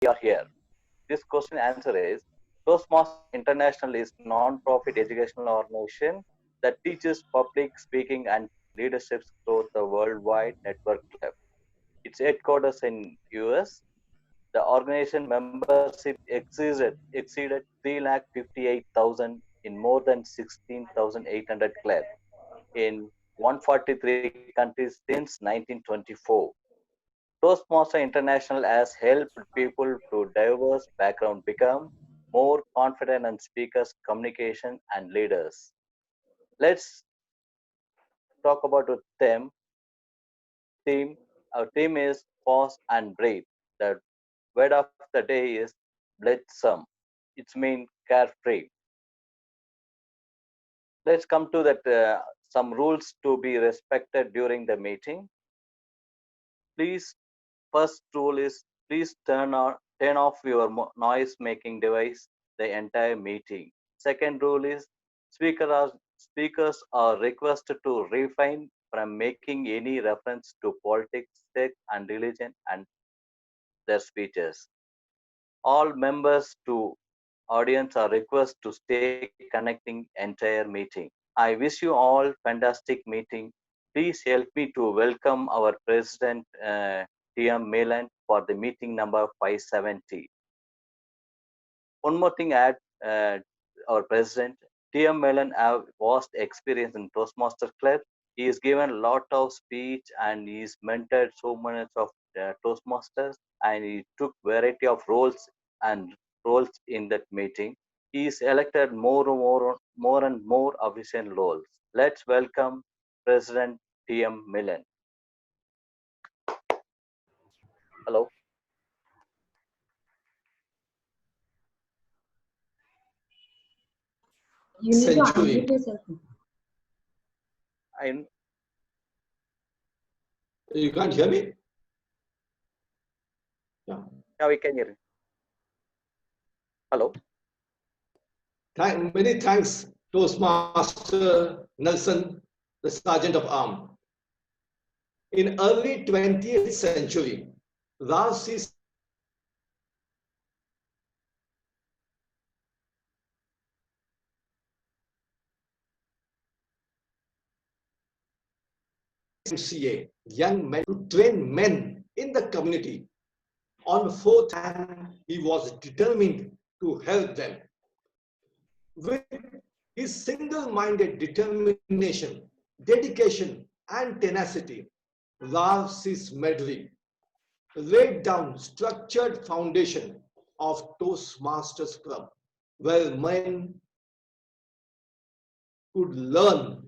are here? This question answer is Toastmasters International is non-profit educational organization that teaches public speaking and leadership through the worldwide network club. Its headquarters in US. The organization membership exceeded 358,000 in more than 16,800 clubs in 143 countries since 1924. Toastmaster International has helped people to diverse backgrounds become more confident and speakers, communication, and leaders. Let's talk about the theme. Our theme is pause and breathe. The word of the day is blithesome. It's mean carefree. Let's come to that some rules to be respected during the meeting. Please, first rule is please turn off your noise making device the entire meeting. Second rule is speakers are requested to refrain from making any reference to politics, sex, and religion and their speeches. All members to audience are requested to stay connecting entire meeting. I wish you all fantastic meeting. Please help me to welcome our President T.M. Melan for the meeting number 570. One more thing, add our President T.M. Melan have vast experience in Toastmaster Club. He has given a lot of speech and he's mentored so many of Toastmasters and he took variety of roles in that meeting. He is elected more and more official roles. Let's welcome President T.M. Melan. Hello. You need to Century. unmute yourself. You can't hear me? Yeah. Now we can hear you. Hello. Many thanks, Toastmaster Nelson, the Sergeant of Arms. In early 20th century, Ralph C. MCA, young men, to train men in the community. On the fourth hand, he was determined to help them. With his single-minded determination, dedication, and tenacity, Ralph C. Smedley laid down structured foundation of Toastmasters Club, where men could learn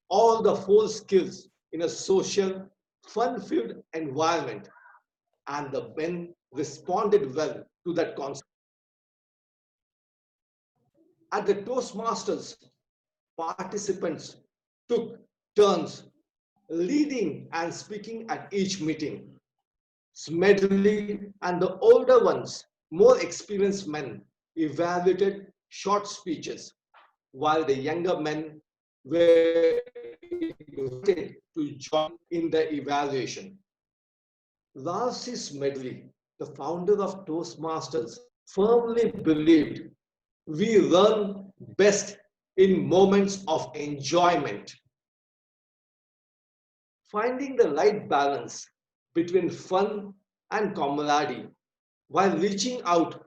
all the four skills in a social, fun-filled environment, and the men responded well to that concept. At the Toastmasters, participants took turns leading and speaking at each meeting. Smedley and the older ones, more experienced men, evaluated short speeches, while the younger men were invited to join in the evaluation. Ralph C. Smedley, the founder of Toastmasters, firmly believed we learn best in moments of enjoyment. Finding the right balance between fun and camaraderie while reaching out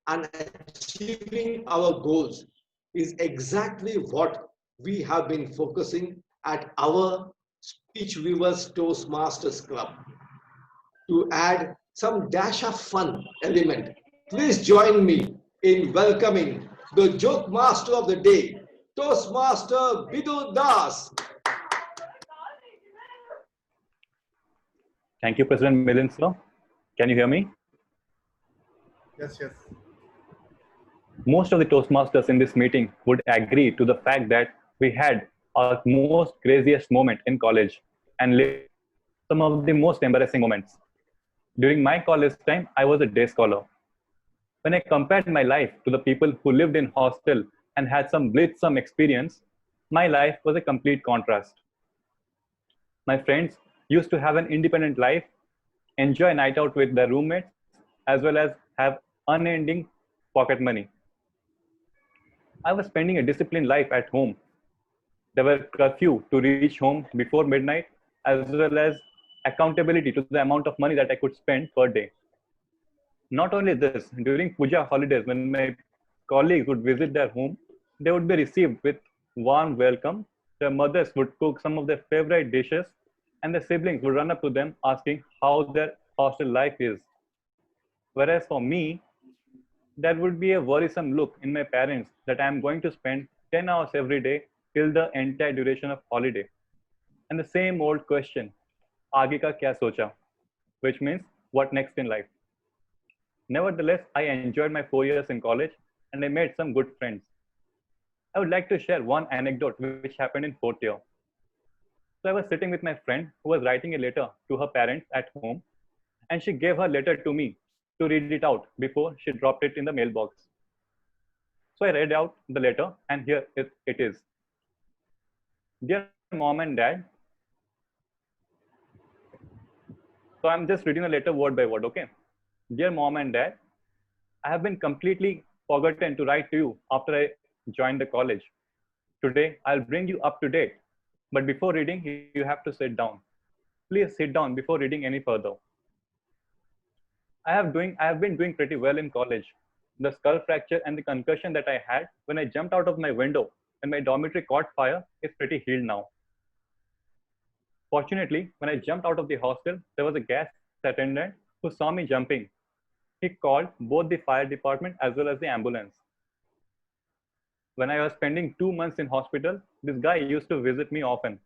and achieving our goals is exactly what we have been focusing at our Speech Weavers Toastmasters Club. To add some dash of fun element, please join me in welcoming the joke master of the day, Toastmaster Bidu Das. Thank you, President Milan sir. Can you hear me? Yes, yes. Most of the Toastmasters in this meeting would agree to the fact that we had our most craziest moment in college and lived some of the most embarrassing moments. During my college time, I was a day scholar. When I compared my life to the people who lived in hostel and had some blithesome experience, my life was a complete contrast. My friends used to have an independent life, enjoy a night out with their roommates, as well as have unending pocket money. I was spending a disciplined life at home. There were curfew to reach home before midnight, as well as accountability to the amount of money that I could spend per day. Not only this, during puja holidays, when my colleagues would visit their home, they would be received with warm welcome. Their mothers would cook some of their favorite dishes, and the siblings would run up to them asking how their hostel life is. Whereas for me, there would be a worrisome look in my parents that I am going to spend 10 hours every day till the entire duration of holiday. And the same old question, आगे का क्या सोचा? Which means, what next in life? Nevertheless, I enjoyed my 4 years in college and I made some good friends. I would like to share one anecdote which happened in fourth year. So I was sitting with my friend who was writing a letter to her parents at home, and she gave her letter to me to read it out before she dropped it in the mailbox. So I read out the letter, and here it is. Dear mom and dad. So I'm just reading the letter word by word, okay? Dear mom and dad, I have been completely forgotten to write to you after I joined the college. Today, I'll bring you up to date. But before reading, you have to sit down. Please sit down before reading any further. I have been doing pretty well in college. The skull fracture and the concussion that I had when I jumped out of my window and my dormitory caught fire is pretty healed now. Fortunately, when I jumped out of the hostel, there was a gas attendant who saw me jumping. He called both the fire department as well as the ambulance. When I was spending 2 months in hospital, this guy used to visit me often.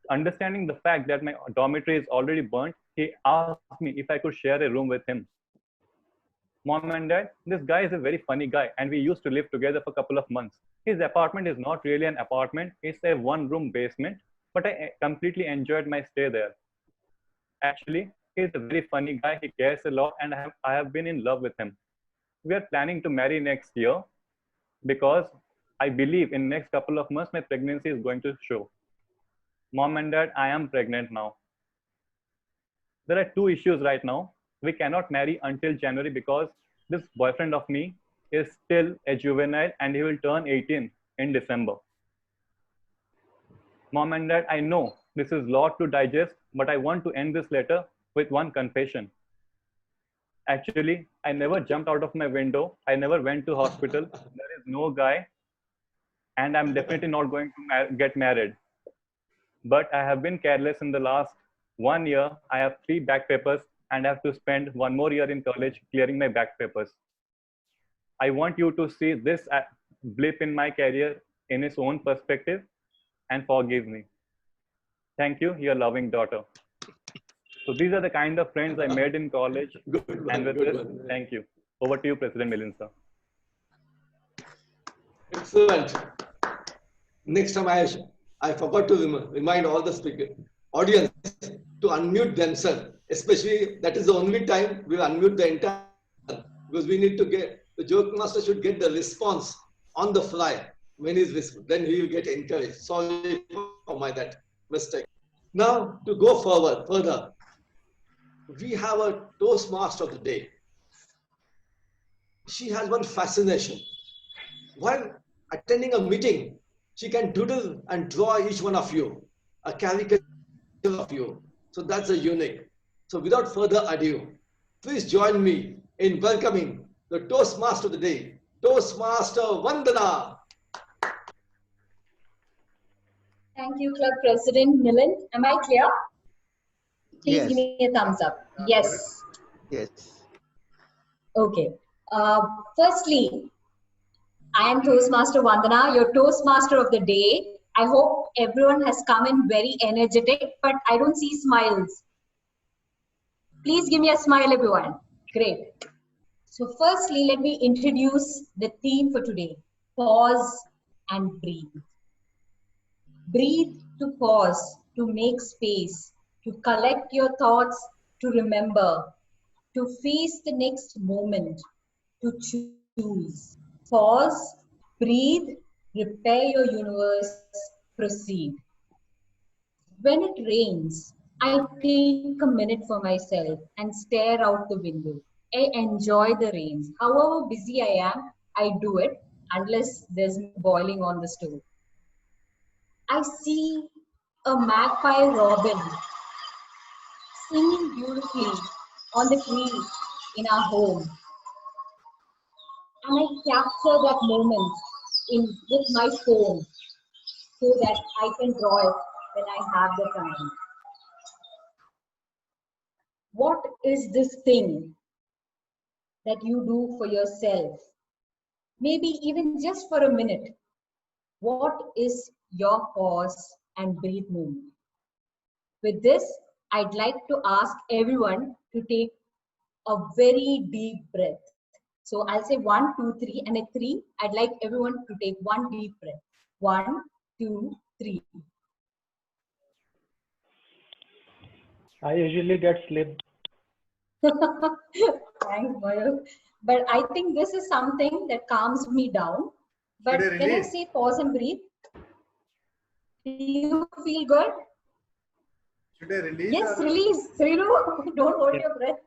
Understanding the fact that my dormitory is already burnt, he asked me if I could share a room with him. Mom and dad, this guy is a very funny guy and we used to live together for a couple of months. His apartment is not really an apartment, it's a one-room basement, but I completely enjoyed my stay there. Actually, he's a very funny guy, he cares a lot, and I have been in love with him. We are planning to marry next year because I believe in next couple of months my pregnancy is going to show. Mom and dad, I am pregnant now. There are two issues right now. We cannot marry until January because this boyfriend of me is still a juvenile and he will turn 18 in December. Mom and dad, I know this is a lot to digest, but I want to end this letter with one confession. Actually, I never jumped out of my window. I never went to hospital. There is no guy, and I'm definitely not going to get married. But I have been careless in the last 1 year. I have 3 back papers and I have to spend 1 more year in college clearing my back papers. I want you to see this blip in my career in its own perspective and forgive me. Thank you, your loving daughter. So these are the kind of friends I made in college. Good one, and with good this, one. thank you. Over to you, President Milind, sir. Excellent. Next time I forgot to remind all the audience to unmute themselves. Especially that is the only time we'll unmute the entire, because we need to get, the joke master should get the response on the fly when he's, then he will get encouraged. Sorry for that mistake. Now to go further, we have a Toastmaster of the day. She has one fascination. While attending a meeting, she can doodle and draw each one of you, a caricature of you. So that's a unique. So without further ado, please join me in welcoming the Toastmaster of the day, Toastmaster Vandana. Thank you, Club President Milind. Am I clear? Please Yes. give me a thumbs up. Yes. Yes. Okay. Firstly, I am Toastmaster Vandana, your Toastmaster of the day. I hope everyone has come in very energetic, but I don't see smiles. Please give me a smile, everyone. Great. So firstly, let me introduce the theme for today. Pause and breathe. Breathe to pause, to make space, to collect your thoughts, to remember, to face the next moment, to choose. Pause, breathe, repair your universe, proceed. When it rains, I take a minute for myself and stare out the window. I enjoy the rains. However busy I am, I do it unless there's boiling on the stove. I see a magpie robin singing beautifully on the tree in our home. And I capture that moment with my phone so that I can draw it when I have the time. What is this thing that you do for yourself? Maybe even just for a minute. What is your pause and breathe movement? With this, I'd like to ask everyone to take a very deep breath. So I'll say 1, 2, 3, and at 3, I'd like everyone to take one deep breath. 1, 2, 3. I usually get sleep. Thanks, Mayur. But I think this is something that calms me down. But Should I when I release? say pause and breathe, do you feel good? Should I release? Yes, or- release. Srinu, don't hold your breath.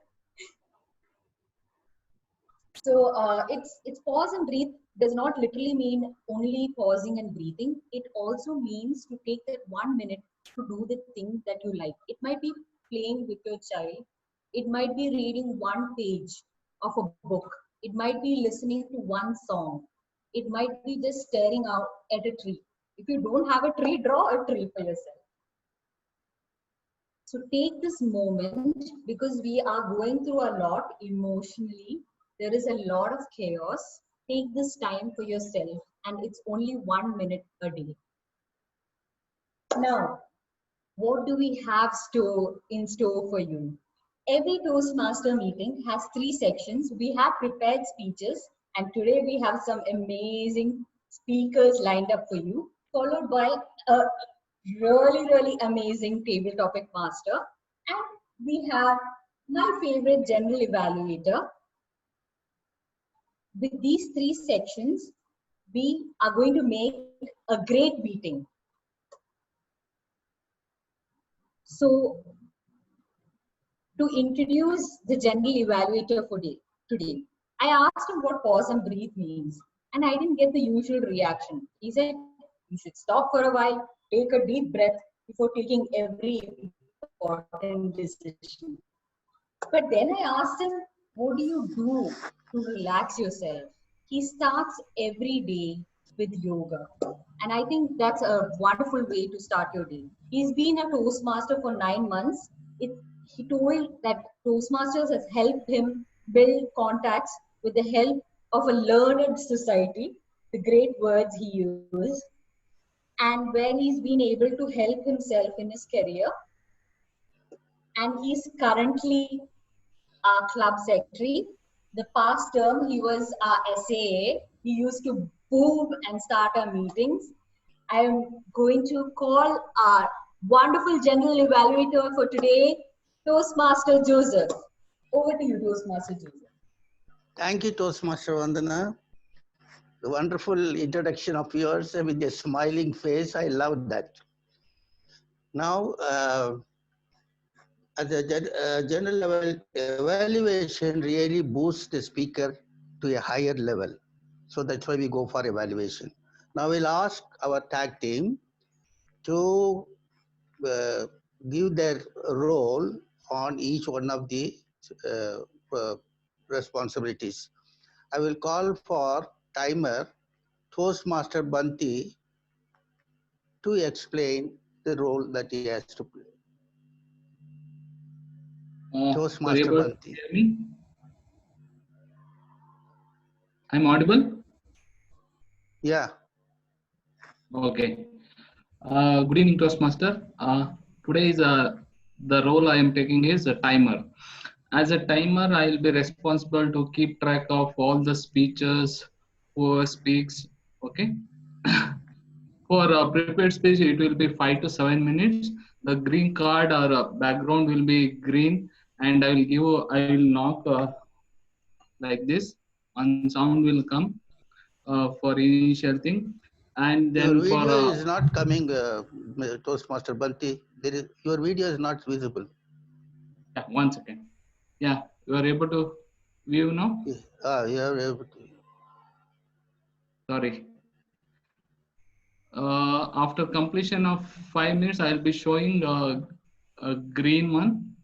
So it's pause and breathe does not literally mean only pausing and breathing. It also means to take that 1 minute to do the thing that you like. It might be playing with your child. It might be reading one page of a book. It might be listening to one song. It might be just staring out at a tree. If you don't have a tree, draw a tree for yourself. So take this moment because we are going through a lot emotionally. There is a lot of chaos. Take this time for yourself, and it's only 1 minute a day. Now, what do we have in store for you? Every Toastmaster meeting has 3 sections. We have prepared speeches, and today we have some amazing speakers lined up for you, followed by a really amazing table topic master. And we have my favorite general evaluator. With these 3 sections, we are going to make a great meeting. So, to introduce the general evaluator for today, I asked him what pause and breathe means, and I didn't get the usual reaction. He said, you should stop for a while, take a deep breath before taking every important decision. But then I asked him, what do you do to relax yourself? He starts every day with yoga. And I think that's a wonderful way to start your day. He's been a Toastmaster for 9 months. He told that Toastmasters has helped him build contacts with the help of a learned society, the great words he used, and where he's been able to help himself in his career. And he's currently our club secretary. The past term, he was our SAA. He used to boom and start our meetings. I am going to call our wonderful general evaluator for today, Toastmaster Joseph. Over to you, Toastmaster Joseph. Thank you, Toastmaster Vandana. The wonderful introduction of yours with a smiling face. I love that. Now, as a general level evaluation really boosts the speaker to a higher level. So that's why we go for evaluation. Now we'll ask our tag team to give their role on each one of the responsibilities. I will call for timer Toastmaster Banti to explain the role that he has to play. Toastmaster Banti. Hear me? I'm audible? Yeah. Okay. Good evening, Toastmaster. Today is the role I am taking is a timer. As a timer, I will be responsible to keep track of all the speeches, who speaks. Okay. For a prepared speech, it will be 5 to 7 minutes. The green card or background will be green, and I will knock like this. One sound will come for initial thing. And Your then for video is not coming, Toastmaster Banti. Your video is not visible. yeah, 1 second. Yeah, you are able to view now. You are able to. Sorry. After completion of 5 minutes, I'll be showing a green one.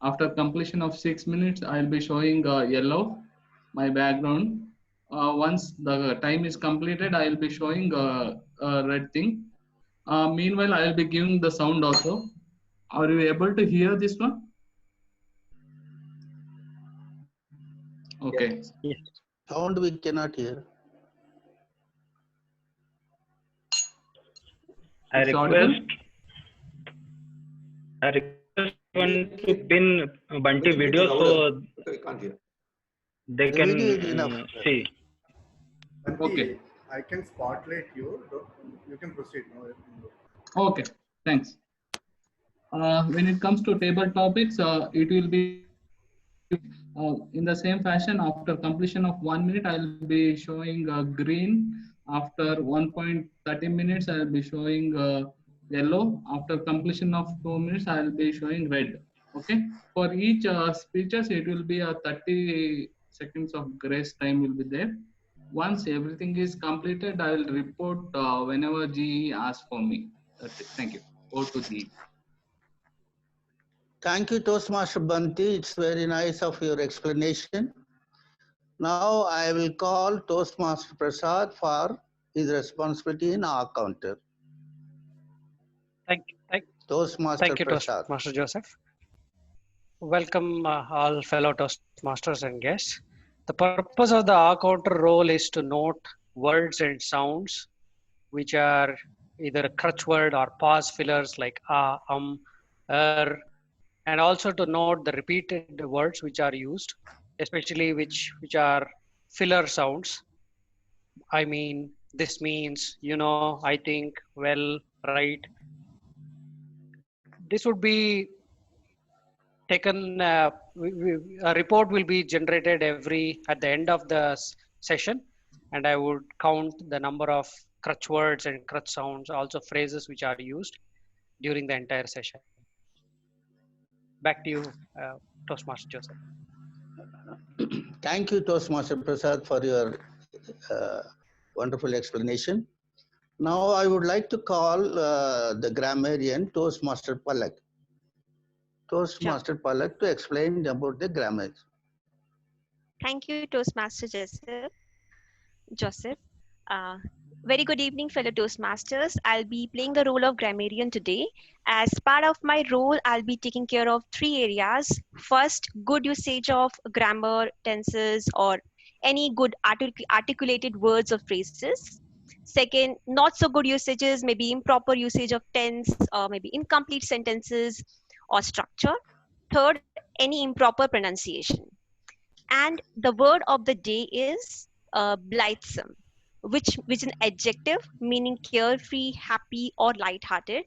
After completion of 6 minutes, I'll be showing yellow, my background. Once the time is completed, I'll be showing a red thing. Meanwhile, I'll be giving the sound also. Are you able to hear this one? Okay. Yes. Sound we cannot hear. I It's audible? request one to pin Bunty video so I can't hear. they The video is can enough. see. Banti, Okay. I can spotlight you. You can proceed. Okay, thanks. When it comes to table topics, it will be in the same fashion. After completion of 1 minute, I'll be showing green. After 1.30 minutes, I'll be showing yellow. After completion of 2 minutes, I'll be showing red. Okay. For each speeches, it will be a 30 seconds of grace time will be there. Once everything is completed, I will report whenever GE asks for me. That's it. Thank you. Over to GE. Thank you, Toastmaster Banti. It's very nice of your explanation. Now I will call Toastmaster Prasad for his responsibility in our counter. Thank Toastmaster you, Prasad. Toastmaster Joseph. Welcome all fellow Toastmasters and guests. The purpose of the R-counter role is to note words and sounds which are either a crutch word or pause fillers like and also to note the repeated words which are used, especially which are filler sounds. I mean, this means, you know, I think, well, right. This would be taken, a report will be generated at the end of the session, and I would count the number of crutch words and crutch sounds, also phrases which are used during the entire session. Back to you, Toastmaster Joseph. Thank you, Toastmaster Prasad, for your wonderful explanation. Now I would like to call the grammarian Toastmaster Palak. Toastmaster Palak to explain about the grammar. Thank you, Toastmaster Joseph. Very good evening, fellow Toastmasters. I'll be playing the role of grammarian today. As part of my role, I'll be taking care of 3 areas. First, good usage of grammar, tenses, or any good articulated words or phrases. Second, not so good usages, maybe improper usage of tense, or maybe incomplete sentences or structure. Third, any improper pronunciation. And the word of the day is blithesome, which is an adjective meaning carefree, happy, or light-hearted.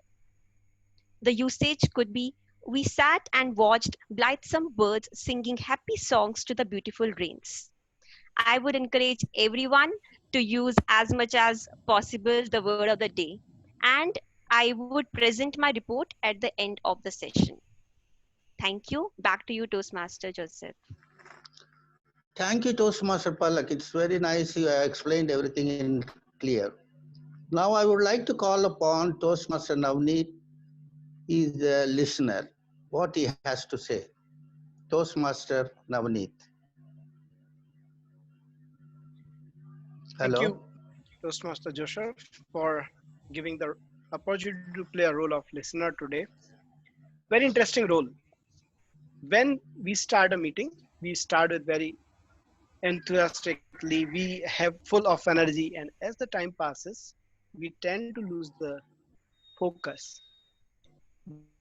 The usage could be, we sat and watched blithesome birds singing happy songs to the beautiful rains. I would encourage everyone to use as much as possible the word of the day, and I would present my report at the end of the session. Thank you. Back to you, Toastmaster Joseph. Thank you, Toastmaster Palak. It's very nice you explained everything in clear. Now I would like to call upon Toastmaster Navneet. He is the listener. What he has to say. Toastmaster Navneet. Hello. Thank you, Toastmaster Joseph, for giving the opportunity to play a role of listener today. Very interesting role. When we start a meeting, we start with very enthusiastically, we have full of energy, and as the time passes, we tend to lose the focus.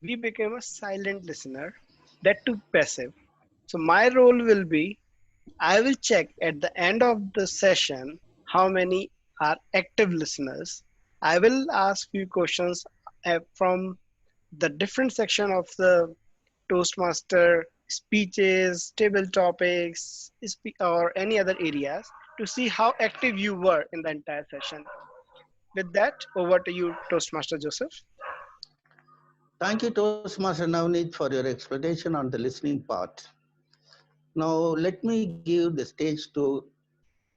We become a silent listener, that too passive. So my role will be, I will check at the end of the session how many are active listeners. I will ask few questions from the different section of the Toastmaster speeches, table topics, or any other areas to see how active you were in the entire session. With that, over to you, Toastmaster Joseph. Thank you, Toastmaster Navneet, for your explanation on the listening part. Now, let me give the stage to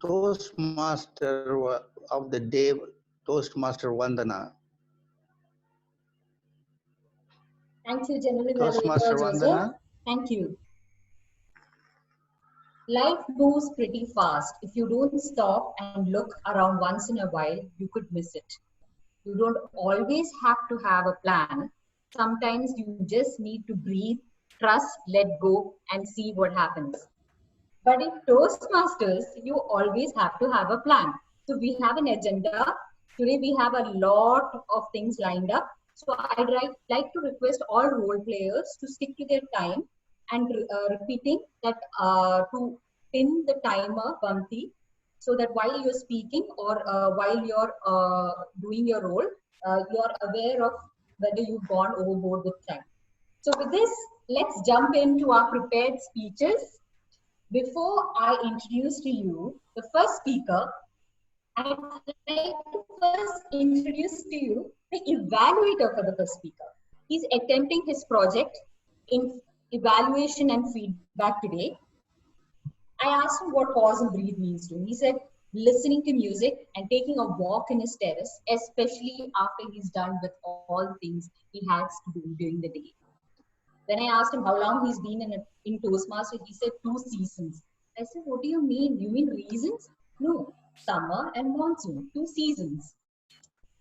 Toastmaster of the day, Toastmaster Vandana. Thank you, General Toastmaster Evaluator Joseph. Vandana. Thank you. Life moves pretty fast. If you don't stop and look around once in a while, you could miss it. You don't always have to have a plan. Sometimes you just need to breathe, trust, let go, and see what happens. But in Toastmasters, you always have to have a plan. So we have an agenda. Today we have a lot of things lined up. So I'd like to request all role players to stick to their time and repeating that to pin the timer, Bamti, so that while you're speaking or while you're doing your role, you're aware of whether you've gone overboard with time. So with this, let's jump into our prepared speeches. Before I introduce to you the first speaker, I'd like to first introduce to you the evaluator for the first speaker. He's attempting his project in evaluation and feedback today. I asked him what pause and breathe means to him. He said listening to music and taking a walk in his terrace, especially after he's done with all things he has to do during the day. When I asked him how long he's been in Toastmasters, he said 2 seasons. I said, what do you mean? You mean reasons? No, summer and monsoon, 2 seasons.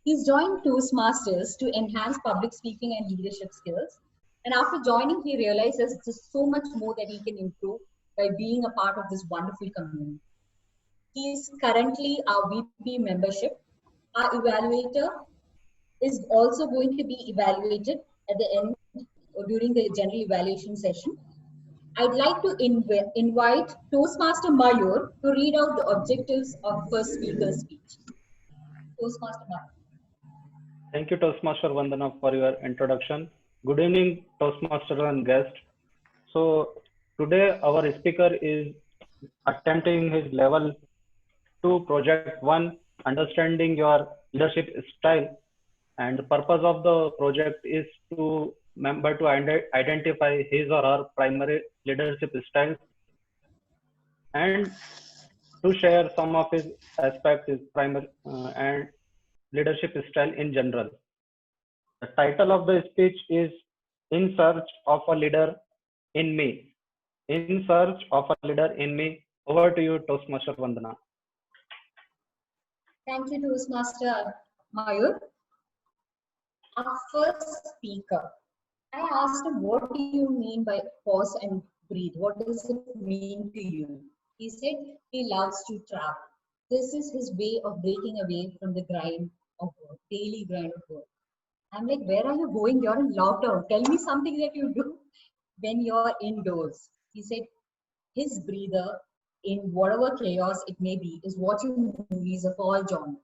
He's joined Toastmasters to enhance public speaking and leadership skills. And after joining, he realizes there's so much more that he can improve by being a part of this wonderful community. He is currently our VP membership. Our evaluator is also going to be evaluated at the end or during the general evaluation session. I'd like to invite Toastmaster Mayur to read out the objectives of first speaker's speech. Toastmaster Mayur. Thank you, Toastmaster Vandana, for your introduction. Good evening, Toastmaster and guest. So today our speaker is attempting his level 2 project 1, understanding your leadership style. And the purpose of the project is to member to identify his or her primary leadership styles and to share some of his aspects, his primary and leadership style in general. The title of the speech is In Search of a Leader in Me. In Search of a Leader in Me. Over to you, Toastmaster Vandana. Thank you, Toastmaster Mayur. Our first speaker, I asked him, what do you mean by pause and breathe? What does it mean to you? He said he loves to travel. This is his way of breaking away from the grind of work, daily grind of work. I'm like, where are you going? You're in lockdown. Tell me something that you do when you're indoors. He said his breather in whatever chaos it may be is watching movies of all genres.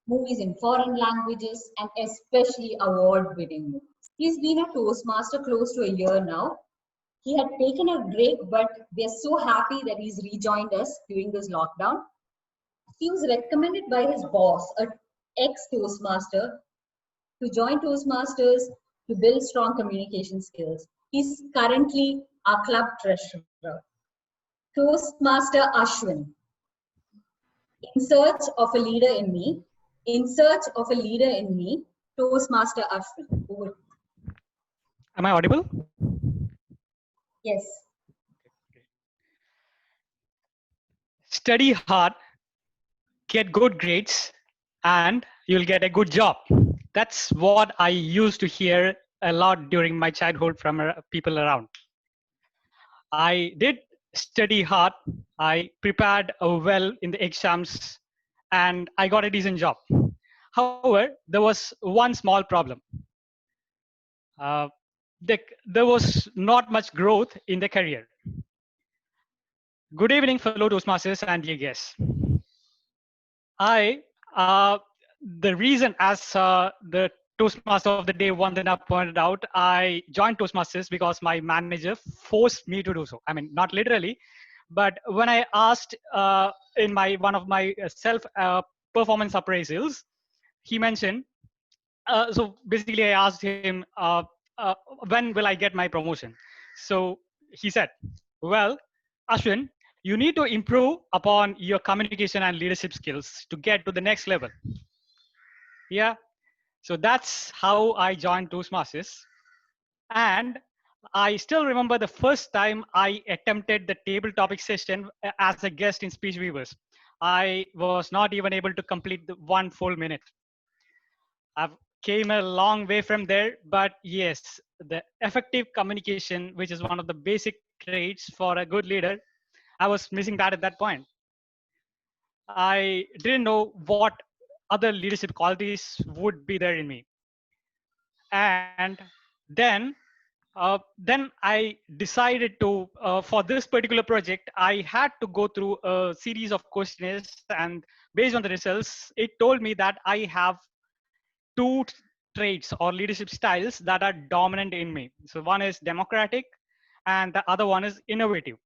Movies in foreign languages and especially award-winning movies. He's been a Toastmaster close to a year now. He had taken a break, but we're so happy that he's rejoined us during this lockdown. He was recommended by his boss, an ex-Toastmaster, to join Toastmasters to build strong communication skills. He's currently our club treasurer. Toastmaster Ashwin. In search of a leader in me. In search of a leader in me. Toastmaster Ashwin. Over. Am I audible? Yes. Study hard, get good grades, and you'll get a good job. That's what I used to hear a lot during my childhood from people around. I did study hard. I prepared well in the exams, and I got a decent job. However, there was one small problem. There was not much growth in the career. Good evening, fellow Toastmasters and dear guests. The reason, as the Toastmaster of the day, Vandana, pointed out, I joined Toastmasters because my manager forced me to do so. I mean, not literally, but when I asked in one of my self performance appraisals, he mentioned, so basically I asked him, when will I get my promotion? So he said, well, Ashwin, you need to improve upon your communication and leadership skills to get to the next level. Yeah. So that's how I joined Toastmasters. And I still remember the first time I attempted the table topic session as a guest in Speech Weavers. I was not even able to complete the 1 full minute. I've came a long way from there, but yes, the effective communication, which is one of the basic traits for a good leader, I was missing that at that point. I didn't know what other leadership qualities would be there in me. And then then I decided to, for this particular project, I had to go through a series of questionnaires, and based on the results, it told me that I have two traits or leadership styles that are dominant in me. So one is democratic, and the other one is innovative.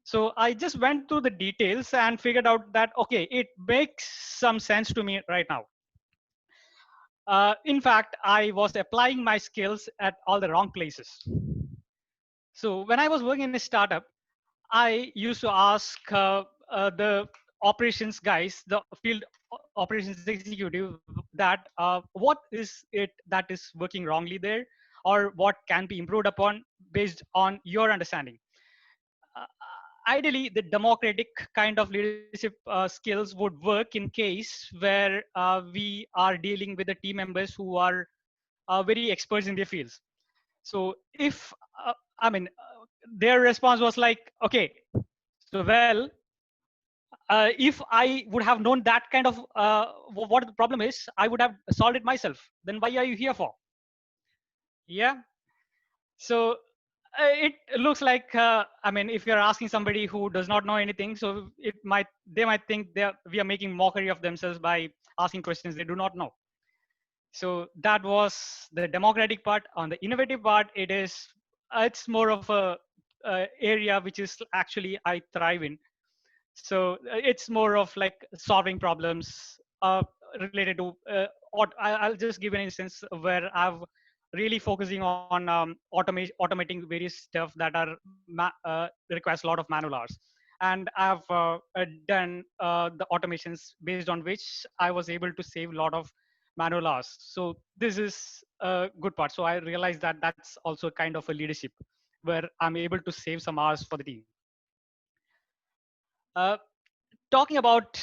So I just went through the details and figured out that, okay, it makes some sense to me right now. In fact, I was applying my skills at all the wrong places. So when I was working in a startup, I used to ask the operations guys, the field operations executive, that what is it that is working wrongly there, or what can be improved upon based on your understanding. Uh, Ideally, the democratic kind of leadership skills would work in case where we are dealing with the team members who are very experts in their fields. So if their response was like, okay, so well, if I would have known that kind of what the problem is, I would have solved it myself. Then why are you here for? Yeah. So it looks like, if you're asking somebody who does not know anything, so they might think we are making mockery of themselves by asking questions they do not know. So that was the democratic part. On the innovative part, it's more of a area which is actually I thrive in. So it's more of like solving problems related to I'll just give an instance where I've really focusing on automating various stuff that are requires a lot of manual hours, and I've done the automations based on which I was able to save a lot of manual hours. So this is a good part. So I realized that that's also kind of a leadership where I'm able to save some hours for the team. Talking about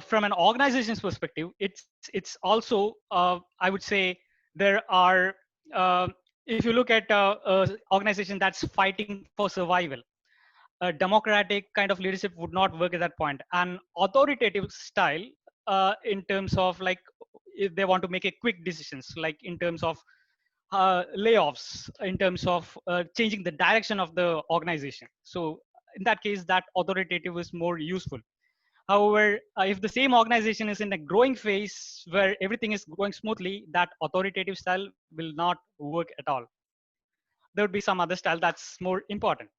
from an organization's perspective, it's also I would say there are if you look at an organization that's fighting for survival, a democratic kind of leadership would not work at that point. An authoritative style, in terms of like if they want to make a quick decisions, like in terms of layoffs, in terms of changing the direction of the organization. So in that case, that authoritative is more useful. However, if the same organization is in a growing phase where everything is going smoothly, that authoritative style will not work at all. There would be some other style that's more important.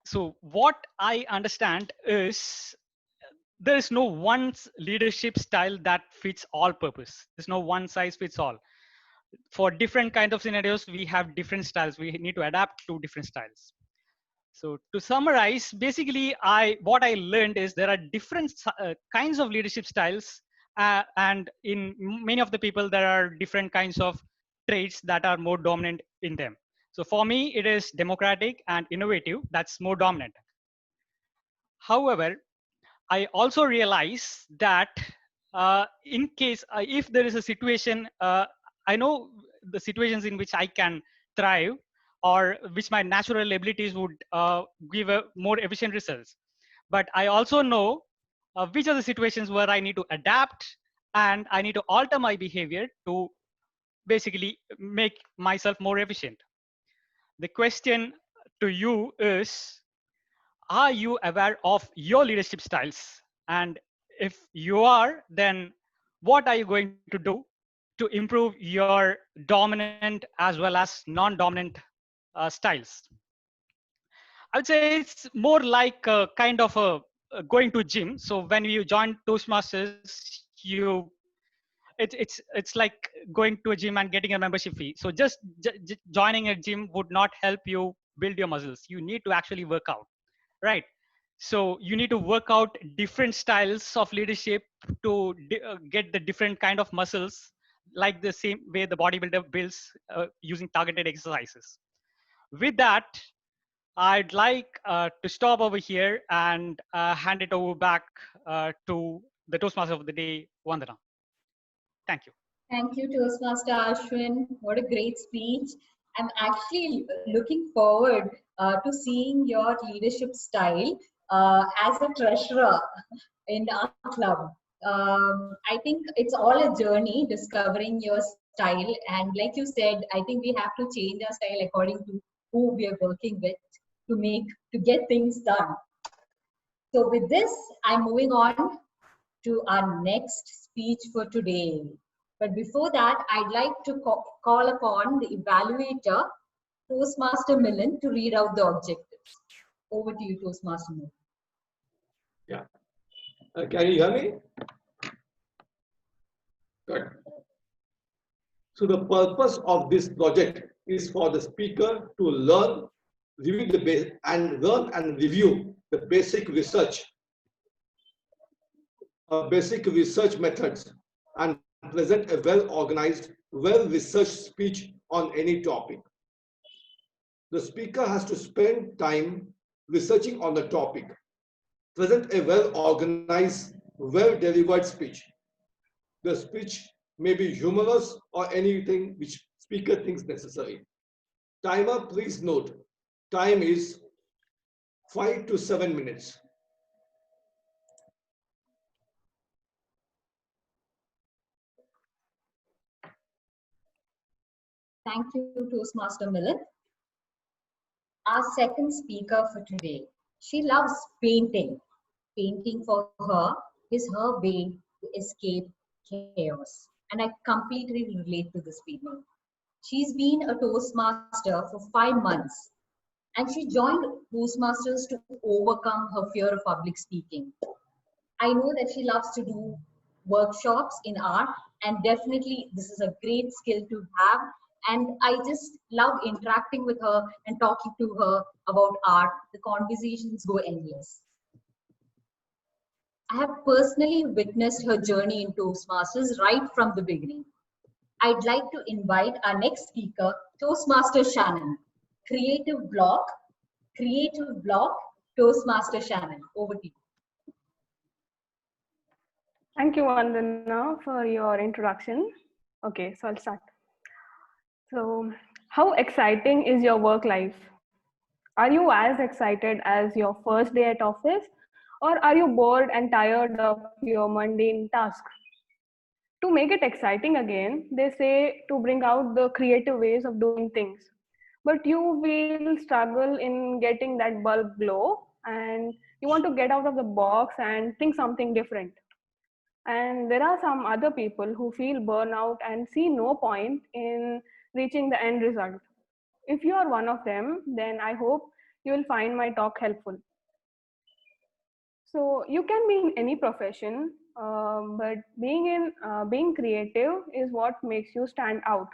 So what I understand is there is no one leadership style that fits all purpose. There's no one size fits all. For different kind of scenarios, we have different styles. We need to adapt to different styles. So to summarize, basically, what I learned is there are different kinds of leadership styles, and in many of the people, there are different kinds of traits that are more dominant in them. So for me, it is democratic and innovative. That's more dominant. However, I also realize that in case if there is a situation, I know the situations in which I can thrive or which my natural abilities would give a more efficient results. But I also know which are the situations where I need to adapt and I need to alter my behavior to basically make myself more efficient. The question to you is, are you aware of your leadership styles? And if you are, then what are you going to do to improve your dominant as well as non-dominant styles? I would say it's more like a kind of a going to gym. So when you join Toastmasters, you it's like going to a gym and getting a membership fee. So just joining a gym would not help you build your muscles. You need to actually work out, right? So you need to work out different styles of leadership to get the different kind of muscles, like the same way the bodybuilder builds using targeted exercises. With that, I'd like to stop over here and hand it over back to the Toastmaster of the day, Vandana. Thank you. Thank you, Toastmaster Ashwin. What a great speech. I'm actually looking forward to seeing your leadership style as a treasurer in our club. I think it's all a journey discovering your style. And like you said, I think we have to change our style according to who we are working with to get things done. So with this, I'm moving on to our next speech for today. But before that, I'd like to call upon the evaluator, Toastmaster Milind, to read out the objectives. Over to you, Toastmaster Milind. Yeah. Can you hear me? Good. So the purpose of this project is for the speaker to learn, review and review the basic research methods and present a well-organized, well-researched speech on any topic. The speaker has to spend time researching on the topic, present a well-organized, well-delivered speech. The speech may be humorous or anything which speaker thinks necessary. Timer, please note, time is 5 to 7 minutes. Thank you, Toastmaster Milind. Our second speaker for today. She loves painting. Painting for her is her way to escape chaos. And I completely relate to this feeling. She's been a Toastmaster for 5 months. And she joined Toastmasters to overcome her fear of public speaking. I know that she loves to do workshops in art, and definitely this is a great skill to have. And I just love interacting with her and talking to her about art. The conversations go endless. I have personally witnessed her journey in Toastmasters right from the beginning. I'd like to invite our next speaker, Toastmaster Shannon. Creative Block, Toastmaster Shannon. Over to you. Thank you, Vandana, for your introduction. Okay, so I'll start. So, how exciting is your work life? Are you as excited as your first day at office, or are you bored and tired of your mundane task? To make it exciting again, they say to bring out the creative ways of doing things. But you will struggle in getting that bulb glow, and you want to get out of the box and think something different. And there are some other people who feel burnout and see no point in reaching the end result. If you are one of them, then I hope you will find my talk helpful. So you can be in any profession, but being creative is what makes you stand out.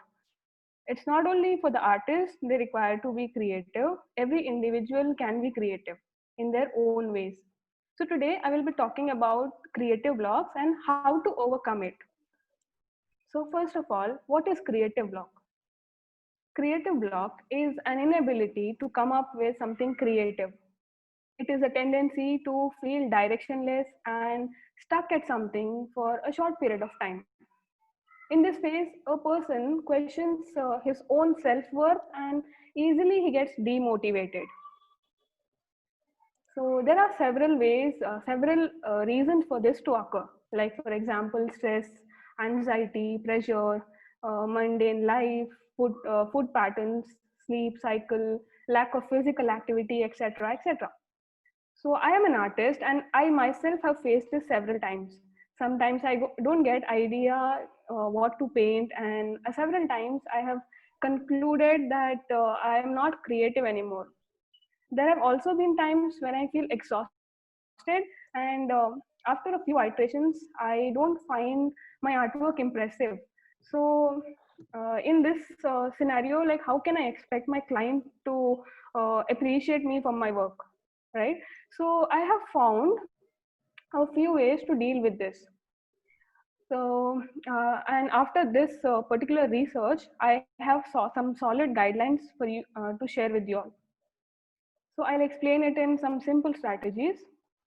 It's not only for the artists they require to be creative. Every individual can be creative in their own ways. So today I will be talking about creative blocks and how to overcome it. So first of all, what is creative block? Creative block is an inability to come up with something creative. It is a tendency to feel directionless and stuck at something for a short period of time. In this phase, a person questions his own self-worth and easily he gets demotivated. So there are several ways, several reasons for this to occur. Like for example, stress, anxiety, pressure, mundane life, food patterns, sleep cycle, lack of physical activity, etc., etc. So I am an artist and I myself have faced this several times. Sometimes I don't get idea what to paint, and several times I have concluded that I am not creative anymore. There have also been times when I feel exhausted and after a few iterations, I don't find my artwork impressive. So in this scenario, like how can I expect my client to appreciate me for my work, right? So I have found a few ways to deal with this. So, and after this particular research, I have some solid guidelines for you to share with you all. So I'll explain it in some simple strategies.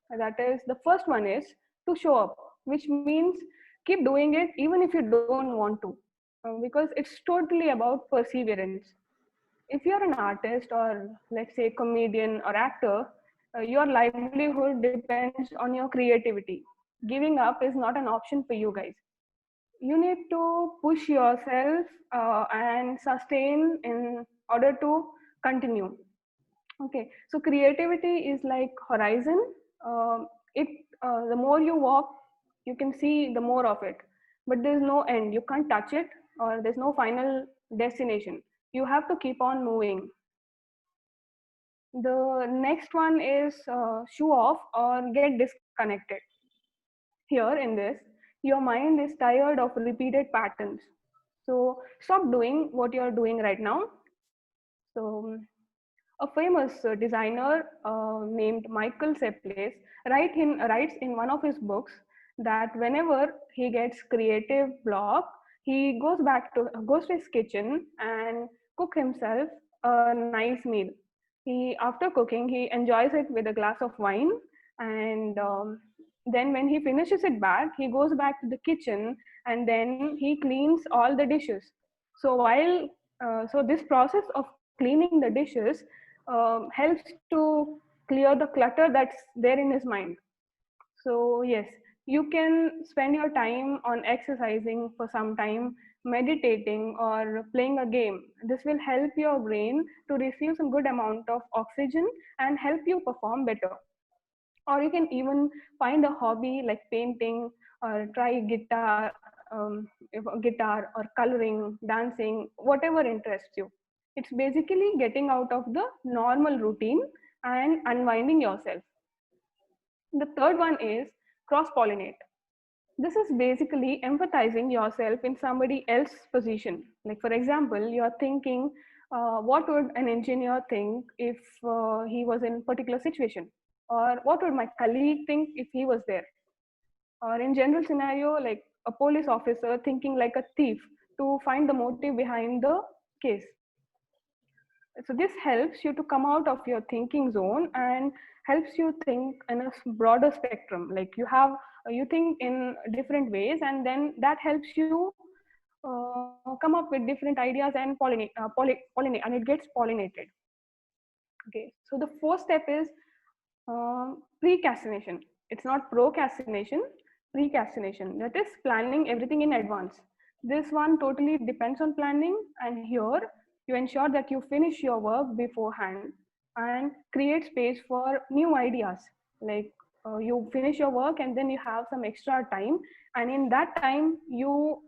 That is, the first one is to show up, which means keep doing it even if you don't want to, because it's totally about perseverance. If you're an artist or let's say comedian or actor, your livelihood depends on your creativity. Giving up is not an option for you guys. You need to push yourself and sustain in order to continue. Okay, so creativity is like horizon. It the more you walk, you can see the more of it, but there's no end. You can't touch it, or there's no final destination. You have to keep on moving. The next one is show off or get disconnected. Here in this, your mind is tired of repeated patterns. So stop doing what you're doing right now. So a famous designer named Michael Seples writes in one of his books that whenever he gets creative block, he goes to his kitchen and cook himself a nice meal. After cooking, he enjoys it with a glass of wine, and then when he finishes it back, he goes back to the kitchen and then he cleans all the dishes. So so this process of cleaning the dishes helps to clear the clutter that's there in his mind. So yes, you can spend your time on exercising for some time, meditating or playing a game. This will help your brain to receive some good amount of oxygen and help you perform better. Or you can even find a hobby like painting or try guitar or coloring, dancing, whatever interests you. It's basically getting out of the normal routine and unwinding yourself. The third one is cross pollinate. This is basically empathizing yourself in somebody else's position. Like, for example, you're thinking, what would an engineer think if he was in a particular situation? Or what would my colleague think if he was there? Or in general scenario, like a police officer thinking like a thief to find the motive behind the case. So this helps you to come out of your thinking zone and helps you think in a broader spectrum. Like you think in different ways, and then that helps you come up with different ideas and pollinate, and it gets pollinated. Okay, so the fourth step is precastination. It's not procrastination, precastination. That is planning everything in advance. This one totally depends on planning, and here you ensure that you finish your work beforehand and create space for new ideas. Like you finish your work and then you have some extra time, and in that time you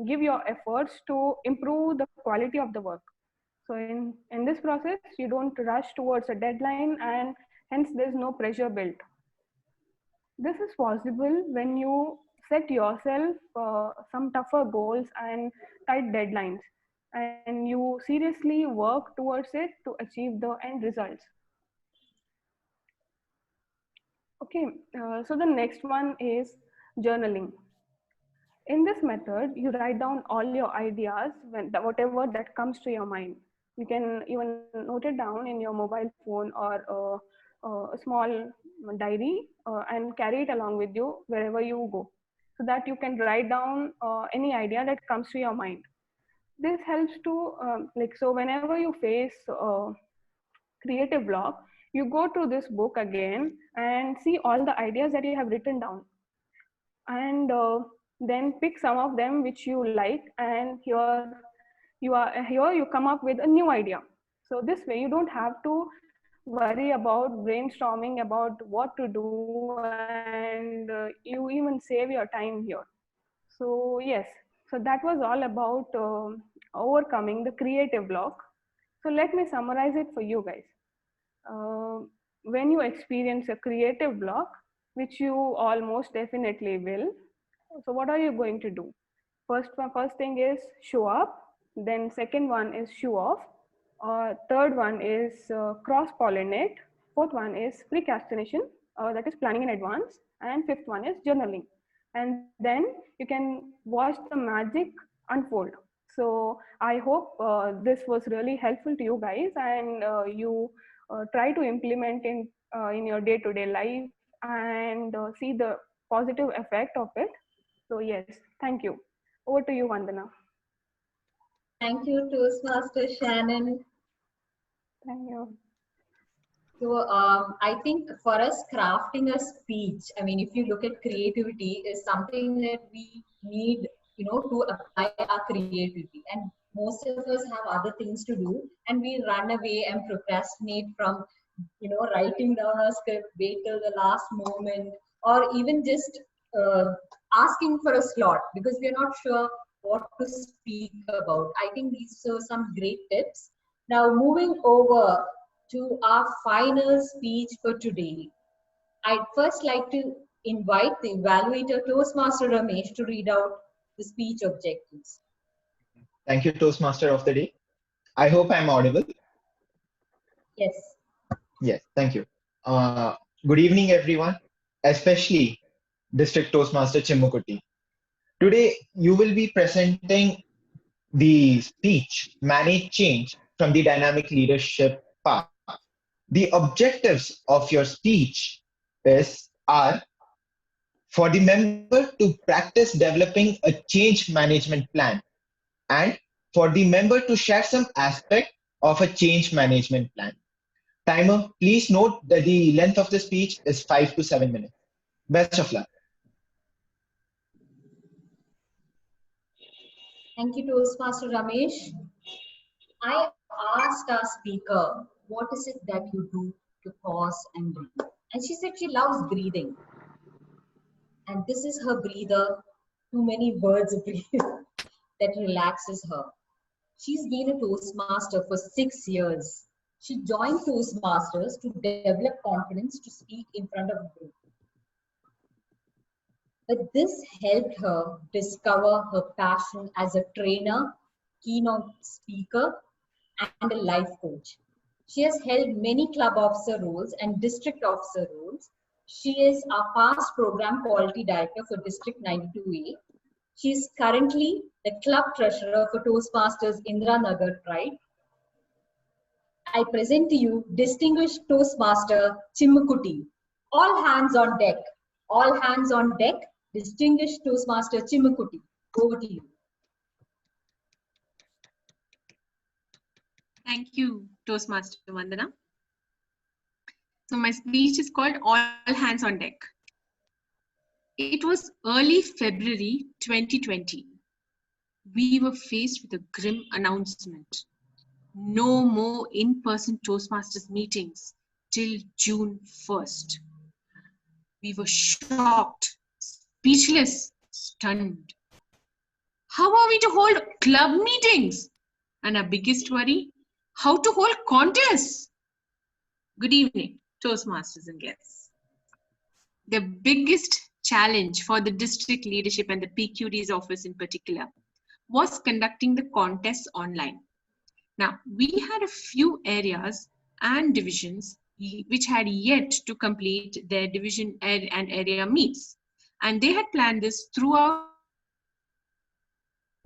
give your efforts to improve the quality of the work. So in this process, you don't rush towards a deadline, and hence there's no pressure built. This is possible when you set yourself some tougher goals and tight deadlines, and you seriously work towards it to achieve the end results. Okay, so the next one is journaling. In this method, you write down all your ideas, whatever that comes to your mind. You can even note it down in your mobile phone or a small diary and carry it along with you wherever you go, so that you can write down any idea that comes to your mind. This helps to so whenever you face creative block, you go to this book again and see all the ideas that you have written down, and then pick some of them which you like, and here you come up with a new idea. So this way you don't have to worry about brainstorming about what to do, and you even save your time here. So yes, so that was all about overcoming the creative block. So let me summarize it for you guys. when you experience a creative block, which you almost definitely will, so what are you going to do? First thing is show up. Then second one is show off. Third one is cross-pollinate. Fourth one is procrastination, that is planning in advance. And fifth one is journaling. And then you can watch the magic unfold. So I hope this was really helpful to you guys, and you try to implement in your day-to-day life and see the positive effect of it. So yes, thank you. Over to you, Vandana. Thank you, Toastmaster Shannon. Thank you. So I think for us, crafting a speech, I mean, if you look at creativity, is something that we need, to apply our creativity. And most of us have other things to do, and we run away and procrastinate from, writing down a script, wait till the last moment, or even just asking for a slot because we are not sure what to speak about. I think these are some great tips. Now, moving over to our final speech for today, I'd first like to invite the evaluator, Toastmaster Ramesh, to read out the speech objectives. Thank you, Toastmaster of the day. I hope I'm audible. Yes. Yes, thank you. Good evening, everyone, especially District Toastmaster Chimmukutti. Today, you will be presenting the speech, Manage Change from the Dynamic Leadership Path. The objectives of your speech are for the member to practice developing a change management plan, and for the member to share some aspect of a change management plan. Timer, please note that the length of the speech is 5 to 7 minutes. Best of luck. Thank you, Toastmaster Ramesh. I asked our speaker, what is it that you do to pause and breathe? And she said she loves breathing. And this is her breather, too many birds breathe, that relaxes her. She's been a Toastmaster for 6 years. She joined Toastmasters to develop confidence to speak in front of a group. But this helped her discover her passion as a trainer, keynote speaker, and a life coach. She has held many club officer roles and district officer roles. She is our past program quality director for District 92A. She is currently the club treasurer for Toastmasters Indiranagar Pride. I present to you distinguished Toastmaster Chimmukutti. All hands on deck. All hands on deck. Distinguished Toastmaster Chimmukutti. Over to you. Thank you, Toastmaster Vandana. So my speech is called All Hands on Deck. It was early February 2020. We were faced with a grim announcement. No more in-person Toastmasters meetings till June 1st. We were shocked, speechless, stunned. How are we to hold club meetings? And our biggest worry, how to hold contests? Good evening, Toastmasters and guests. The biggest challenge for the district leadership and the PQD's office in particular was conducting the contests online. Now, we had a few areas and divisions which had yet to complete their division and area meets, and they had planned this throughout.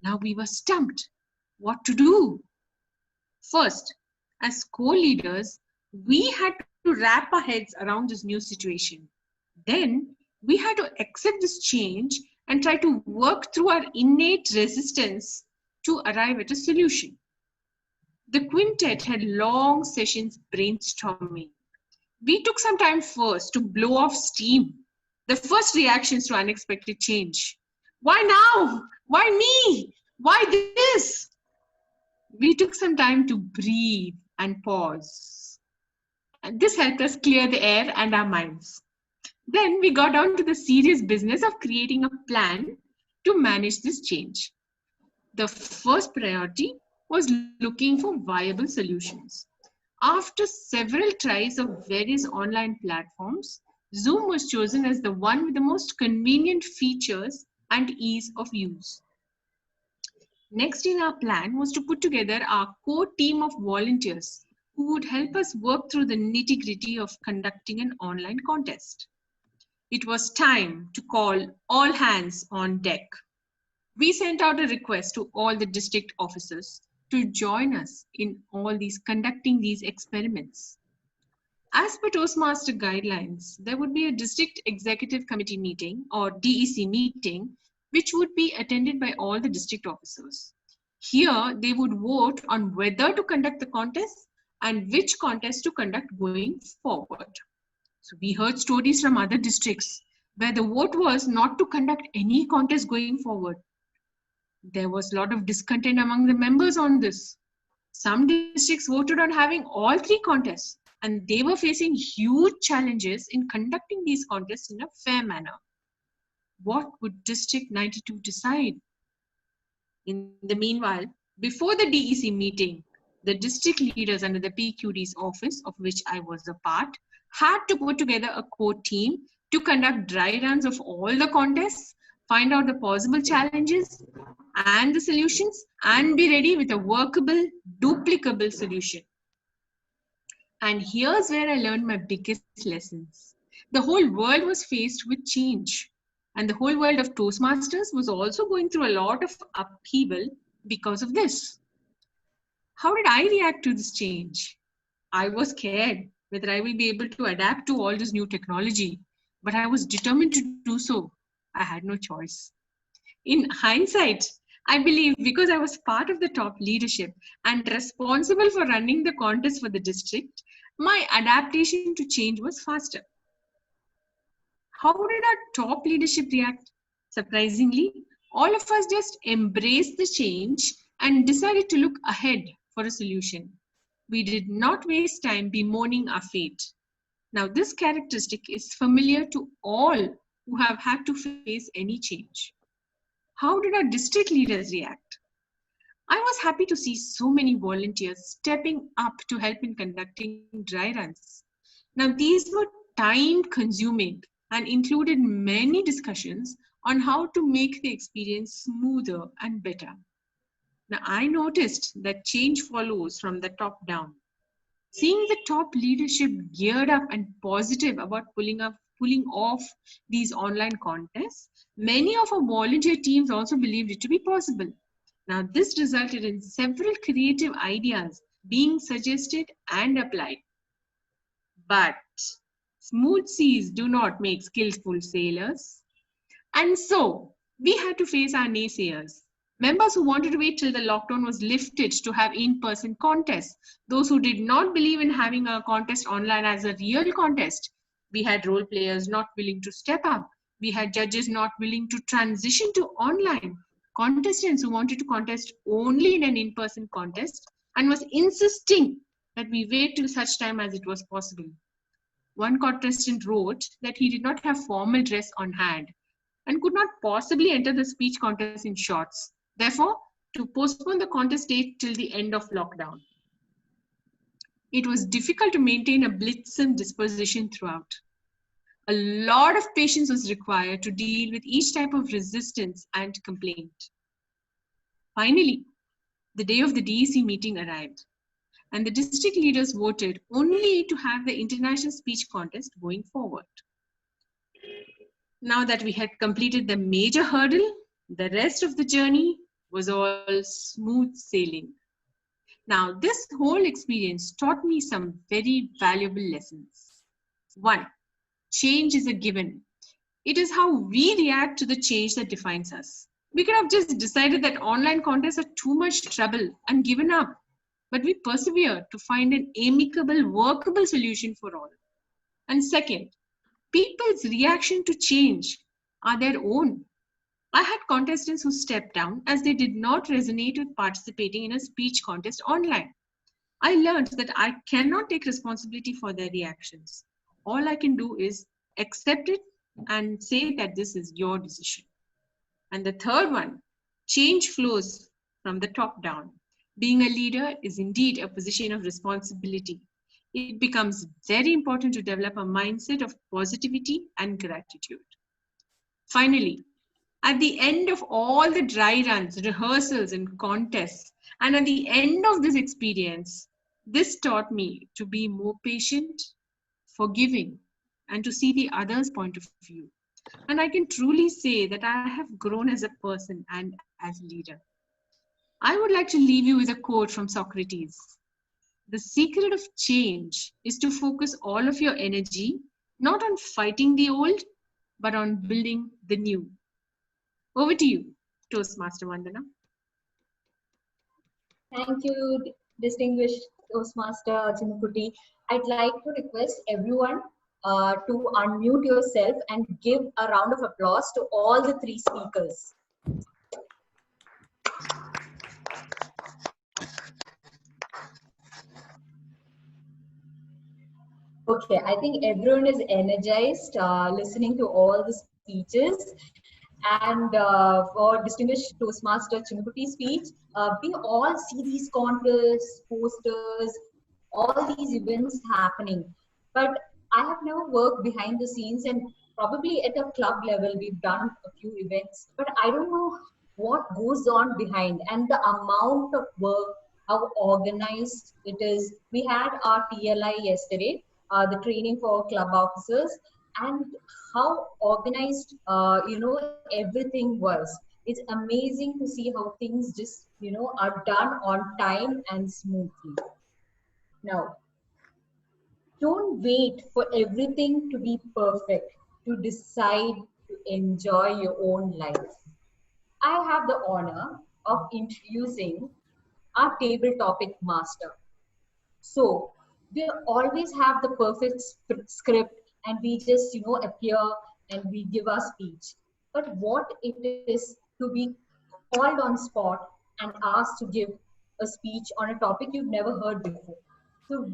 Now we were stumped. What to do? First, as co-leaders, we had to wrap our heads around this new situation. Then we had to accept this change and try to work through our innate resistance to arrive at a solution. The quintet had long sessions brainstorming. We took some time first to blow off steam. The first reactions to unexpected change. Why now? Why me? Why this? We took some time to breathe and pause. And this helped us clear the air and our minds. Then we got down to the serious business of creating a plan to manage this change. The first priority was looking for viable solutions. After several tries of various online platforms, Zoom was chosen as the one with the most convenient features and ease of use. Next in our plan was to put together our core team of volunteers who would help us work through the nitty-gritty of conducting an online contest. It was time to call all hands on deck. We sent out a request to all the district officers to join us in conducting these experiments. As per Toastmaster guidelines, there would be a district executive committee meeting or DEC meeting, which would be attended by all the district officers. Here, they would vote on whether to conduct the contest and which contest to conduct going forward. So we heard stories from other districts where the vote was not to conduct any contest going forward. There was a lot of discontent among the members on this. Some districts voted on having all 3 contests, and they were facing huge challenges in conducting these contests in a fair manner. What would District 92 decide? In the meanwhile, before the DEC meeting, the district leaders under the PQD's office, of which I was a part, had to put together a core team to conduct dry runs of all the contests, find out the possible challenges and the solutions, and be ready with a workable, duplicable solution. And here's where I learned my biggest lessons. The whole world was faced with change, and the whole world of Toastmasters was also going through a lot of upheaval because of this. How did I react to this change? I was scared whether I will be able to adapt to all this new technology, but I was determined to do so. I had no choice. In hindsight, I believe because I was part of the top leadership and responsible for running the contest for the district, my adaptation to change was faster. How did our top leadership react? Surprisingly, all of us just embraced the change and decided to look ahead for a solution. We did not waste time bemoaning our fate. Now, this characteristic is familiar to all who have had to face any change. How did our district leaders react? I was happy to see so many volunteers stepping up to help in conducting dry runs. Now, these were time-consuming and included many discussions on how to make the experience smoother and better. Now, I noticed that change follows from the top down. Seeing the top leadership geared up and positive about pulling off these online contests, many of our volunteer teams also believed it to be possible. Now, this resulted in several creative ideas being suggested and applied. But smooth seas do not make skillful sailors. And so we had to face our naysayers. Members who wanted to wait till the lockdown was lifted to have in-person contests. Those who did not believe in having a contest online as a real contest. We had role players not willing to step up. We had judges not willing to transition to online. Contestants who wanted to contest only in an in-person contest and was insisting that we wait till such time as it was possible. One contestant wrote that he did not have formal dress on hand and could not possibly enter the speech contest in shorts. Therefore, to postpone the contest date till the end of lockdown. It was difficult to maintain a blitzen disposition throughout. A lot of patience was required to deal with each type of resistance and complaint. Finally, the day of the DEC meeting arrived, and the district leaders voted only to have the international speech contest going forward. Now that we had completed the major hurdle, the rest of the journey was all smooth sailing. Now, this whole experience taught me some very valuable lessons. 1, change is a given. It is how we react to the change that defines us. We could have just decided that online contests are too much trouble and given up, but we persevered to find an amicable, workable solution for all. And 2nd, people's reaction to change are their own. I had contestants who stepped down as they did not resonate with participating in a speech contest online. I learned that I cannot take responsibility for their reactions. All I can do is accept it and say that this is your decision. And the 3rd one, change flows from the top down. Being a leader is indeed a position of responsibility. it becomes very important to develop a mindset of positivity and gratitude. Finally, at the end of all the dry runs, rehearsals, and contests, and at the end of this experience, this taught me to be more patient, forgiving, and to see the other's point of view. And I can truly say that I have grown as a person and as a leader. I would like to leave you with a quote from Socrates. The secret of change is to focus all of your energy not on fighting the old, but on building the new. Over to you, Toastmaster Vandana. Thank you, distinguished Toastmaster Chimukuti. I'd like to request everyone to unmute yourself and give a round of applause to all the three speakers. Okay, I think everyone is energized listening to all the speeches. And for distinguished Toastmaster Chimukuti speech, we all see these contests, posters, all these events happening. But I have never worked behind the scenes, and probably at a club level, we've done a few events, but I don't know what goes on behind and the amount of work, how organized it is. We had our TLI yesterday, the training for club officers, and how organized everything was. It's amazing to see how things just are done on time and smoothly. Now, don't wait for everything to be perfect to decide to enjoy your own life. I have the honor of introducing our table topic master. So we always have the perfect script and we just appear and we give our speech. But what it is to be called on spot and asked to give a speech on a topic you've never heard before. So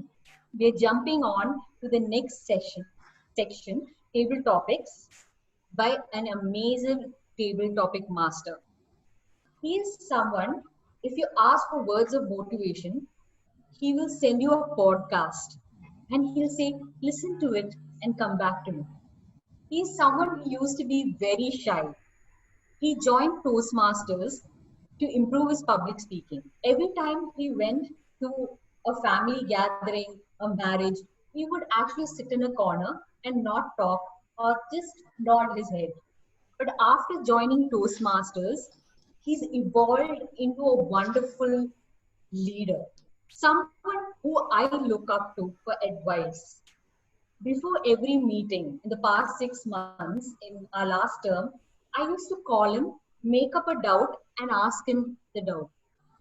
we're jumping on to the next section, table topics, by an amazing table topic master. He is someone, if you ask for words of motivation, he will send you a podcast and he'll say, listen to it and come back to me. He's someone who used to be very shy. He joined Toastmasters to improve his public speaking. Every time he went to a family gathering, a marriage, he would actually sit in a corner and not talk or just nod his head. But after joining Toastmasters, he's evolved into a wonderful leader, someone who I look up to for advice. Before every meeting in the past 6 months in our last term, I used to call him, make up a doubt, and ask him the doubt.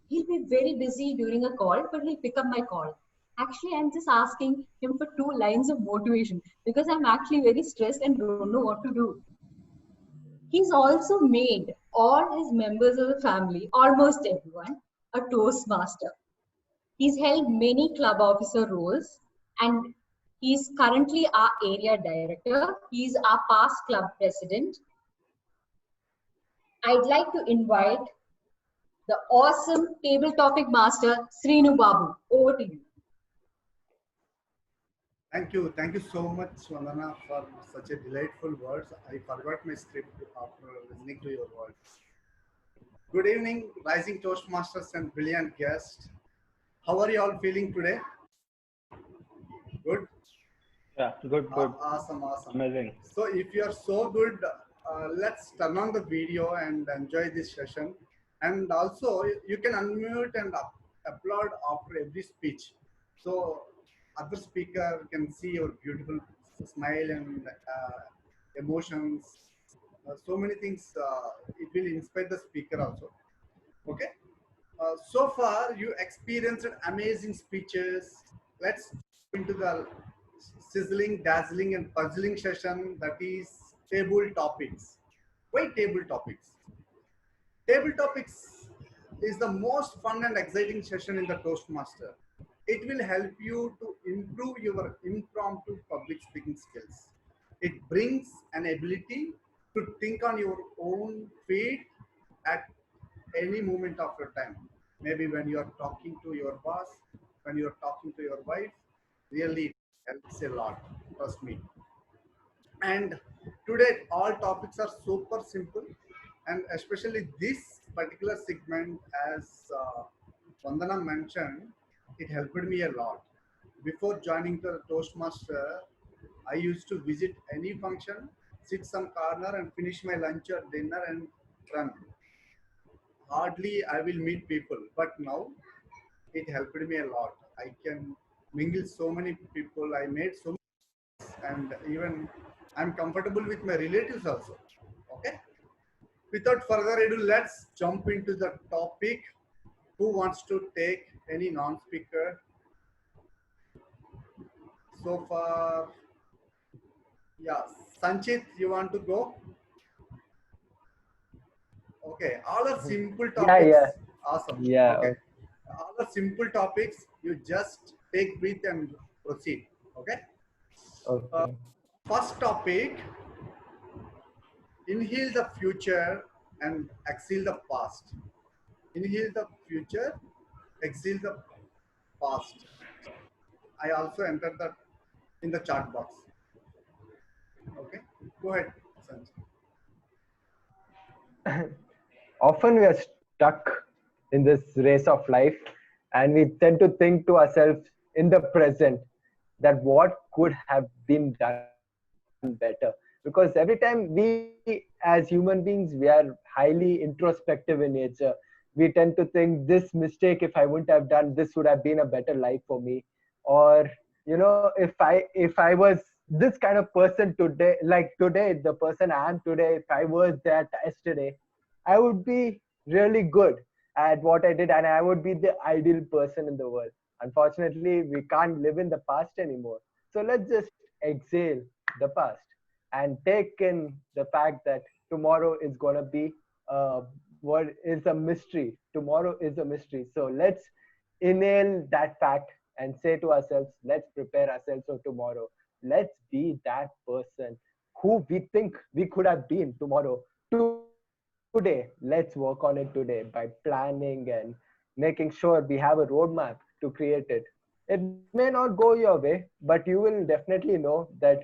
He'll be very busy during a call, but he'll pick up my call. Actually, I'm just asking him for 2 lines of motivation because I'm actually very stressed and don't know what to do. He's also made all his members of the family, almost everyone, a Toastmaster. He's held many club officer roles and he's currently our area director. He's our past club president. I'd like to invite the awesome table topic master, Srinu Babu. Over to you. Thank you. Thank you so much, Vandana, for such a delightful words. I forgot my script after listening to your words. Good evening, rising Toastmasters and brilliant guests. How are you all feeling today? Good? Yeah, good. Awesome. Amazing. So if you are so good, let's turn on the video and enjoy this session. And also, you can unmute and applaud after every speech. So other speaker can see your beautiful smile and emotions. So many things, it will inspire the speaker also. Okay. So far, you experienced amazing speeches. Let's go into the sizzling, dazzling, and puzzling session, that is table topics. Why table topics? Table topics is the most fun and exciting session in the Toastmaster. It will help you to improve your impromptu public speaking skills. It brings an ability to think on your own feet at any moment of your time. Maybe when you are talking to your boss, when you are talking to your wife, Really helps a lot, trust me. And today all topics are super simple, and especially this particular segment, as Vandana mentioned, it helped me a lot. Before joining the Toastmaster, I used to visit any function, sit some corner and finish my lunch or dinner and run. Hardly I will meet people, but now it helped me a lot. I can mingle so many people. I made so many, and even I'm comfortable with my relatives also. Okay. Without further ado, let's jump into the topic. Who wants to take any non-speaker so far? Yeah, Sanchit, you want to go? Okay, all are simple Yeah, topics. yeah, Awesome. yeah. Okay, all are simple topics. You just take breath and proceed. Okay. Okay. First topic: inhale the future and exhale the past. Inhale the future, exhale the past. I also entered that in the chat box. Okay, go ahead, Sanjay. Often we are stuck in this race of life, and we tend to think to ourselves in the present that what could have been done better. Because every time we, as human beings, we are highly introspective in nature. We tend to think this mistake, if I wouldn't have done, this would have been a better life for me. Or, if I was this kind of person today, like today, the person I am today, if I was that yesterday, I would be really good at what I did, and I would be the ideal person in the world. Unfortunately, we can't live in the past anymore. So let's just exhale the past and take in the fact that tomorrow is going to be what is a mystery. Tomorrow is a mystery. So let's inhale that fact and say to ourselves, let's prepare ourselves for tomorrow. Let's be that person who we think we could have been tomorrow. Today, let's work on it today by planning and making sure we have a roadmap to create it. It may not go your way, but you will definitely know that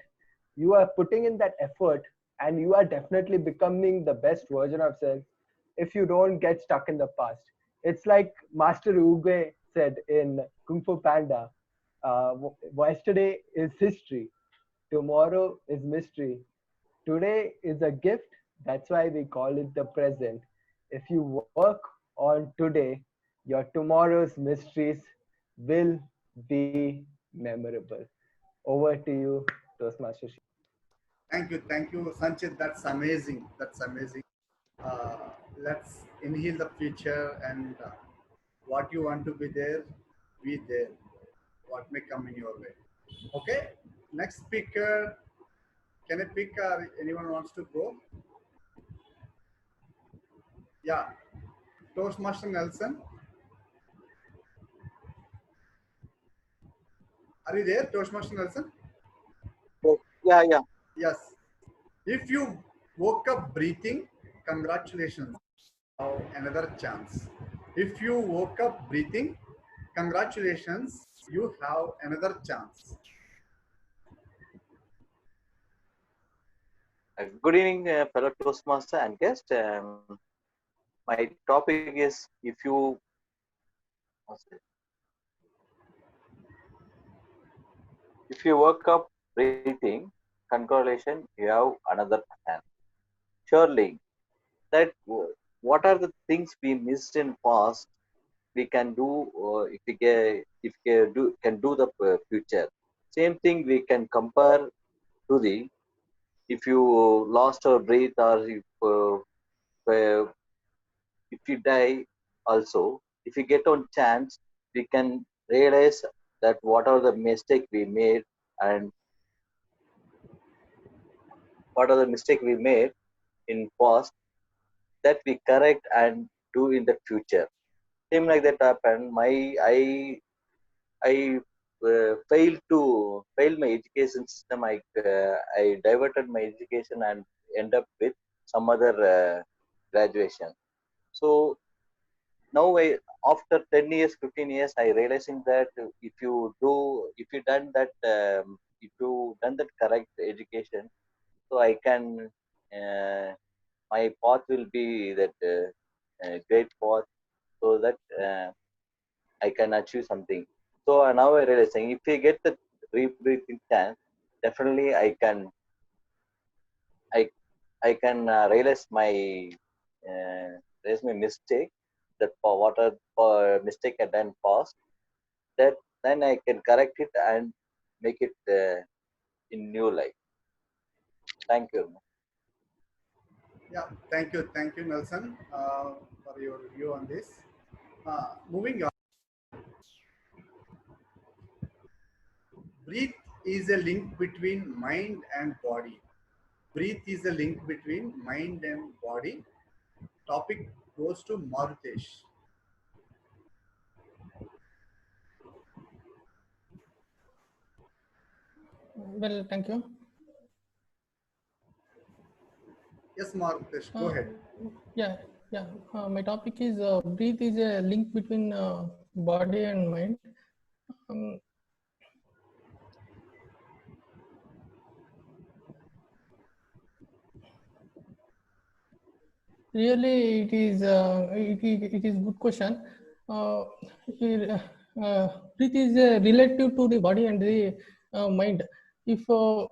you are putting in that effort and you are definitely becoming the best version of self if you don't get stuck in the past. It's like Master Uge said in Kung Fu Panda, yesterday is history, tomorrow is mystery, today is a gift. That's why we call it the present. If you work on today, your tomorrow's mysteries will be memorable. Over to you, Toastmaster. Thank you, Sanchit. That's amazing. That's amazing. Let's inhale the future and what you want to be there, be there. What may come in your way. Okay. Next speaker. Can I pick? Anyone wants to go? Yeah. Toastmaster Nelson. Are you there, Toastmaster Nelson? Yeah. Yes. If you woke up breathing, congratulations. Now another chance. If you woke up breathing, congratulations, you have another chance. Good evening, fellow Toastmaster and guest. My topic is if you woke up breathing, congratulations, you have another chance. Surely, that what are the things we missed in past we can do if we can do the future. Same thing we can compare to the if you lost your breath or uh, if you die also, if you get on chance, we can realize that what are the mistake we made and what are the mistake we made in past that we correct and do in the future. Same like that happened. I failed my education system. I diverted my education and end up with some other graduation. So now after 10 years, 15 years, I realizing that if you done that, if you done that correct education, so I can, my path will be that great path, so that I can achieve something. So now I realizing if I get the rebreathing chance, definitely I I can realize my mistake, that for what mistake I done past, that then I can correct it and make it in new life. Thank you. Yeah, thank you, Nelson, for your view on this. Moving on, breathe is a link between mind and body. Breathe is a link between mind and body. Topic goes to Marutesh. Well, thank you. Yes, Marutesh, go ahead. Yeah, yeah. My topic is breathe is a link between body and mind. Um, Really, it is good question. Breath is relative to the body and the mind. If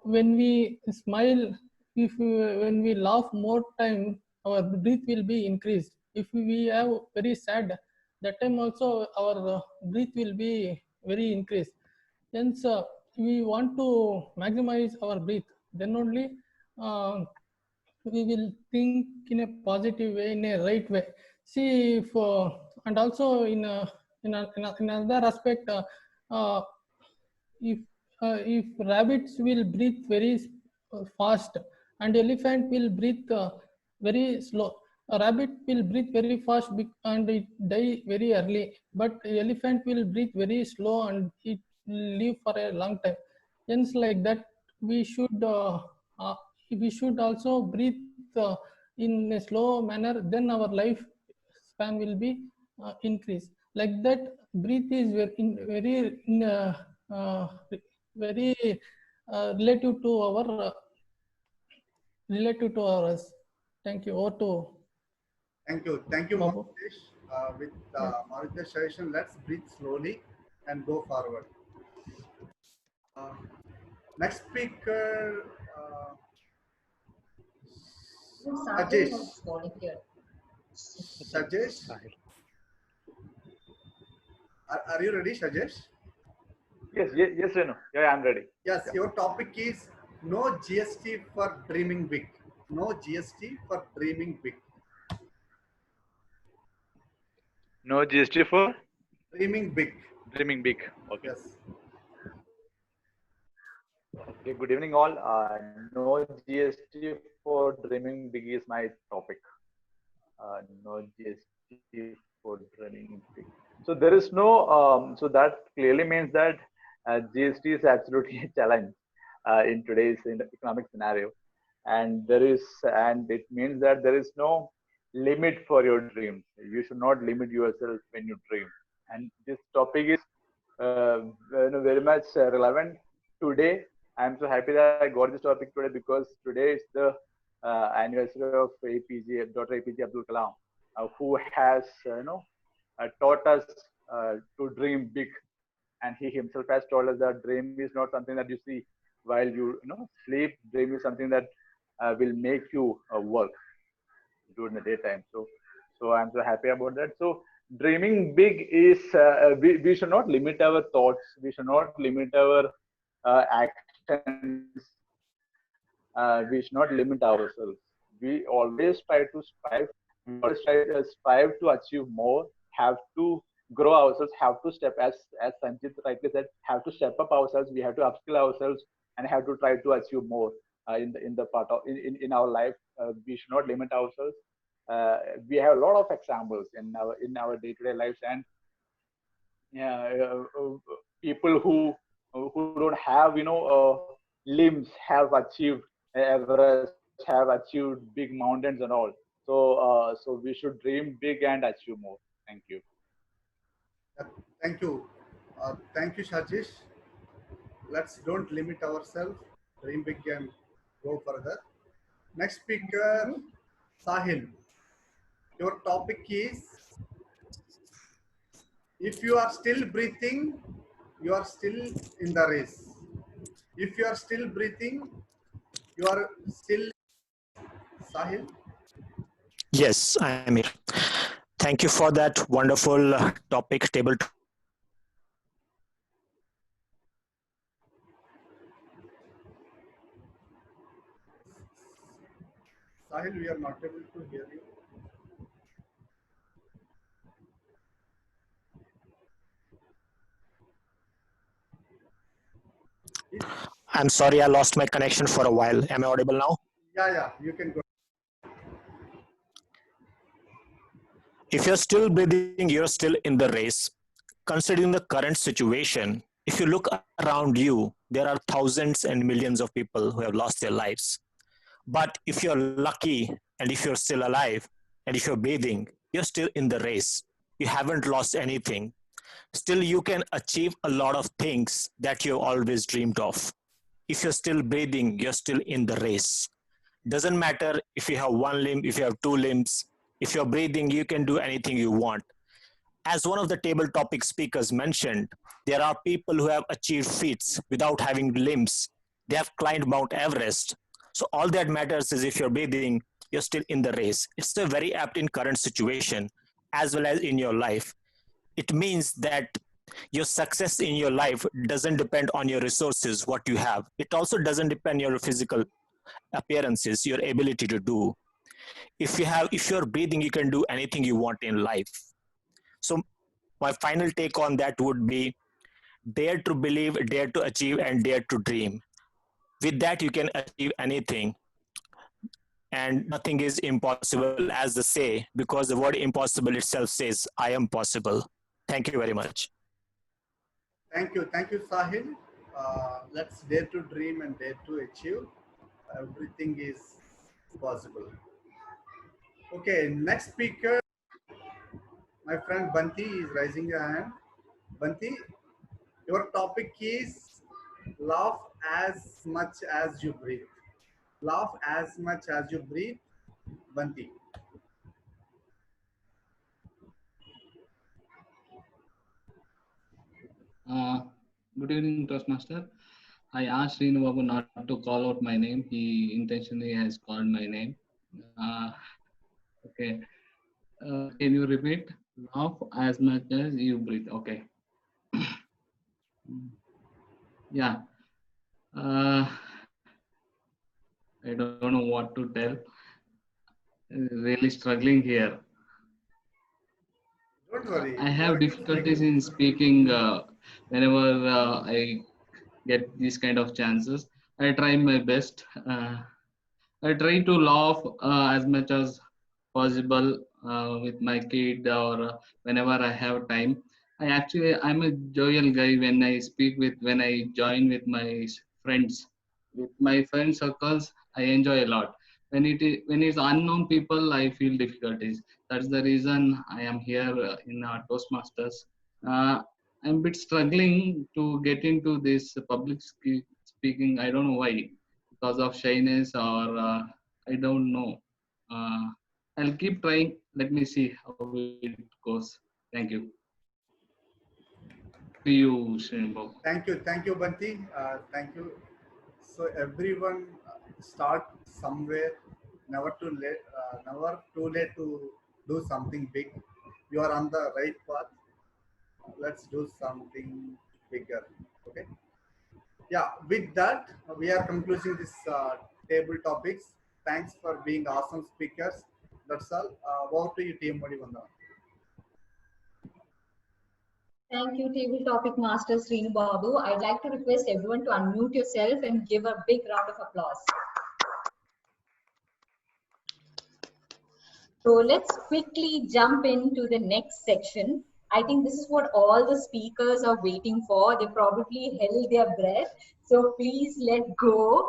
when we smile, if when we laugh more time, our breath will be increased. If we have very sad, that time also our breath will be very increased. Hence, we want to maximize our breath. Then only. We will think in a positive way, in a right way. See, if and also in another aspect, uh, if if rabbits will breathe very fast and elephant will breathe very slow. A rabbit will breathe very fast and it die very early, but elephant will breathe very slow and it live for a long time. Hence, like that, we should uh, we should also breathe in a slow manner. Then our life span will be increased. Like that, breathe is very relative to ours. Thank you. Over to Thank you, Babu. Marutesh. With Marutesh suggestion, let's breathe slowly and go forward. Next speaker, Sajesh. Sajesh, are you ready, Sajesh? Yes, Renu. Yeah, I'm ready. Yes, your topic is no GST for dreaming big. No GST for dreaming big. No GST for dreaming big. Dreaming big. Okay. Yes. Okay. Good evening, all. No GST for dreaming big is my topic. No GST for dreaming big. So there is no. So that clearly means that GST is absolutely a challenge in today's economic scenario, and it means that there is no limit for your dreams. You should not limit yourself when you dream. And this topic is very much relevant today. I'm so happy that I got this topic today because today is the anniversary of Dr. APJ Abdul Kalam, who has taught us to dream big. And he himself has told us that dream is not something that you see while you sleep. Dream is something that will make you work during the daytime. So I'm so happy about that. So dreaming big is we should not limit our thoughts. We should not limit our actions. We should not limit ourselves. We always try to strive. We always strive to achieve more. Have to grow ourselves. Have to step, as Sanjit rightly said, have to step up ourselves. We have to upskill ourselves and have to try to achieve more in the part of in our life. We should not limit ourselves. We have a lot of examples in our day-to-day lives, and people who don't have limbs have achieved Everest, have achieved big mountains and all. So we should dream big and achieve more. Thank you. Thank you. Thank you. Thank you, Shajish. Let's don't limit ourselves. Dream big and go further. Next speaker, Sahil. Your topic is, if you are still breathing, you are still in the race. If you are still breathing, you are still. Sahil? Yes, I am here. Thank you for that wonderful topic, table. Sahil, we are not able to hear you. I'm sorry, I lost my connection for a while. Am I audible now? Yeah, you can go. If you're still breathing, you're still in the race. Considering the current situation, if you look around you, there are thousands and millions of people who have lost their lives. But if you're lucky and if you're still alive and if you're breathing, you're still in the race. You haven't lost anything. Still, you can achieve a lot of things that you've always dreamed of. If you're still breathing, you're still in the race. Doesn't matter if you have one limb, if you have two limbs. If you're breathing, you can do anything you want. As one of the table topic speakers mentioned, there are people who have achieved feats without having limbs. They have climbed Mount Everest. So all that matters is if you're breathing, you're still in the race. It's a very apt in current situation as well as in your life. It means that your success in your life doesn't depend on your resources, what you have. It also doesn't depend on your physical appearances, your ability to do. If you're breathing, you can do anything you want in life. So my final take on that would be, dare to believe, dare to achieve, and dare to dream. With that, you can achieve anything. And nothing is impossible, as they say, because the word impossible itself says, I am possible. Thank you very much. Thank you, Sahil. Let's dare to dream and dare to achieve. Everything is possible. Okay, next speaker, my friend Banti is raising a hand. Banti, your topic is laugh as much as you breathe. Laugh as much as you breathe. Banti. Good evening, Toastmaster. I asked Srinu Babu not to call out my name. He intentionally has called my name. Okay. Can you repeat? Laugh as much as you breathe. Okay. Yeah. I don't know what to tell. Really struggling here. Don't worry. I have difficulties in speaking whenever I get these kind of chances. I try my best. I try to laugh as much as possible with my kid or whenever I have time. I'm a jovial guy when I join with my friends. With my friend circles, I enjoy a lot. When it's unknown people, I feel difficulties. That's the reason I am here in our Toastmasters. I'm a bit struggling to get into this public speaking. I don't know why, because of shyness or I don't know. I'll keep trying. Let me see how it goes. Thank you. To you, Srinbo. Thank you, Banti. Thank you. So everyone start somewhere. Never too late to do something big. You are on the right path. Let's do something bigger. Okay. Yeah. With that, we are concluding this table topics. Thanks for being awesome speakers. That's all. Over to you, Team Madivandana. Thank you, Table Topic Master Srinu Babu. I'd like to request everyone to unmute yourself and give a big round of applause. So let's quickly jump into the next section. I think this is what all the speakers are waiting for. They probably held their breath. So please let go.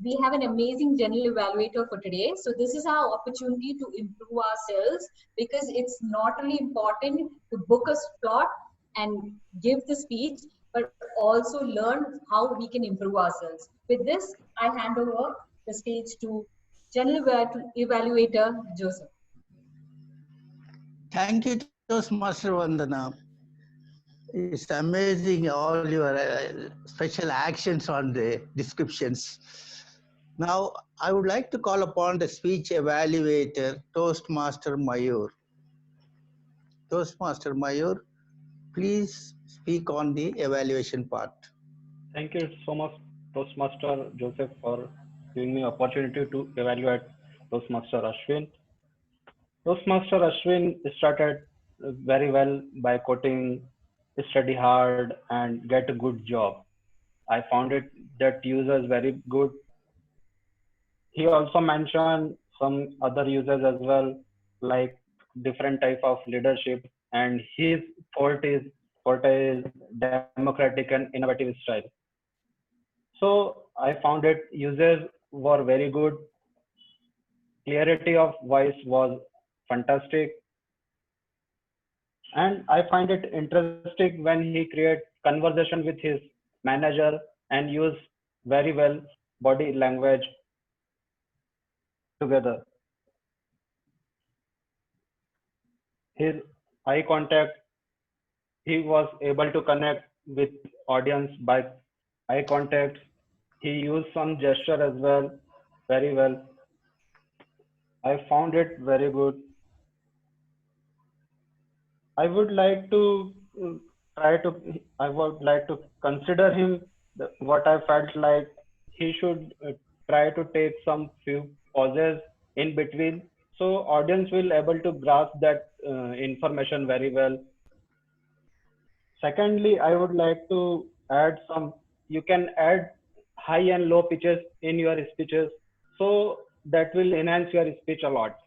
we have an amazing general evaluator for today. So this is our opportunity to improve ourselves, because it's not only important to book a slot and give the speech, but also learn how we can improve ourselves. With this, I hand over the stage to general evaluator Joseph. Thank you, Toastmaster Vandana. It's amazing all your special actions on the descriptions. Now, I would like to call upon the speech evaluator, Toastmaster Mayur. Toastmaster Mayur, please speak on the evaluation part. Thank you so much, Toastmaster Joseph, for giving me opportunity to evaluate Toastmaster Ashwin. Toastmaster Ashwin started very well by quoting, study hard and get a good job. I found it that users very good. He also mentioned some other users as well, like different type of leadership, and his forte is democratic and innovative style. So I found it users were very good. Clarity of voice was fantastic. And I find it interesting when he create conversation with his manager and use very well body language together. His eye contact, he was able to connect with audience by eye contact. He used some gesture as well, very well. I found it very good. I would like to consider him, what I felt like he should try to take some few pauses in between, so audience will able to grasp that information very well. Secondly, I would like to add you can add high and low pitches in your speeches, so that will enhance your speech a lot.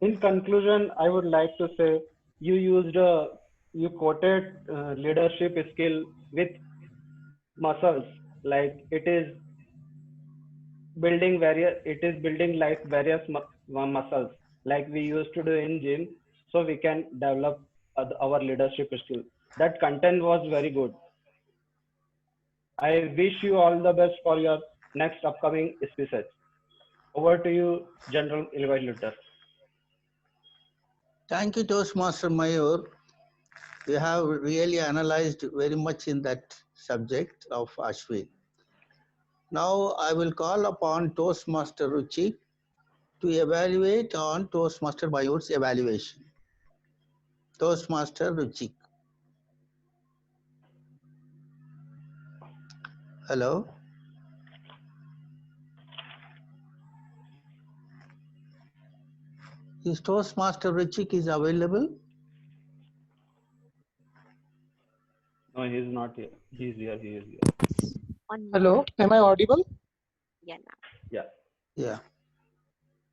In conclusion, I would like to say you quoted leadership skill with muscles, like it is building like various muscles like we used to do in gym, so we can develop our leadership skill. That content was very good. I wish you all the best for your next upcoming speeches. Over to you, General Evaluator. Thank you, Toastmaster Mayur. You have really analyzed very much in that subject of Ashwin. Now I will call upon Toastmaster Ruchik to evaluate on Toastmaster Mayur's evaluation. Toastmaster Ruchik. Hello. Is Toastmaster Ruchik is available? No, he is not here. He is here. He is here. Hello, am I audible? Yeah. Yeah.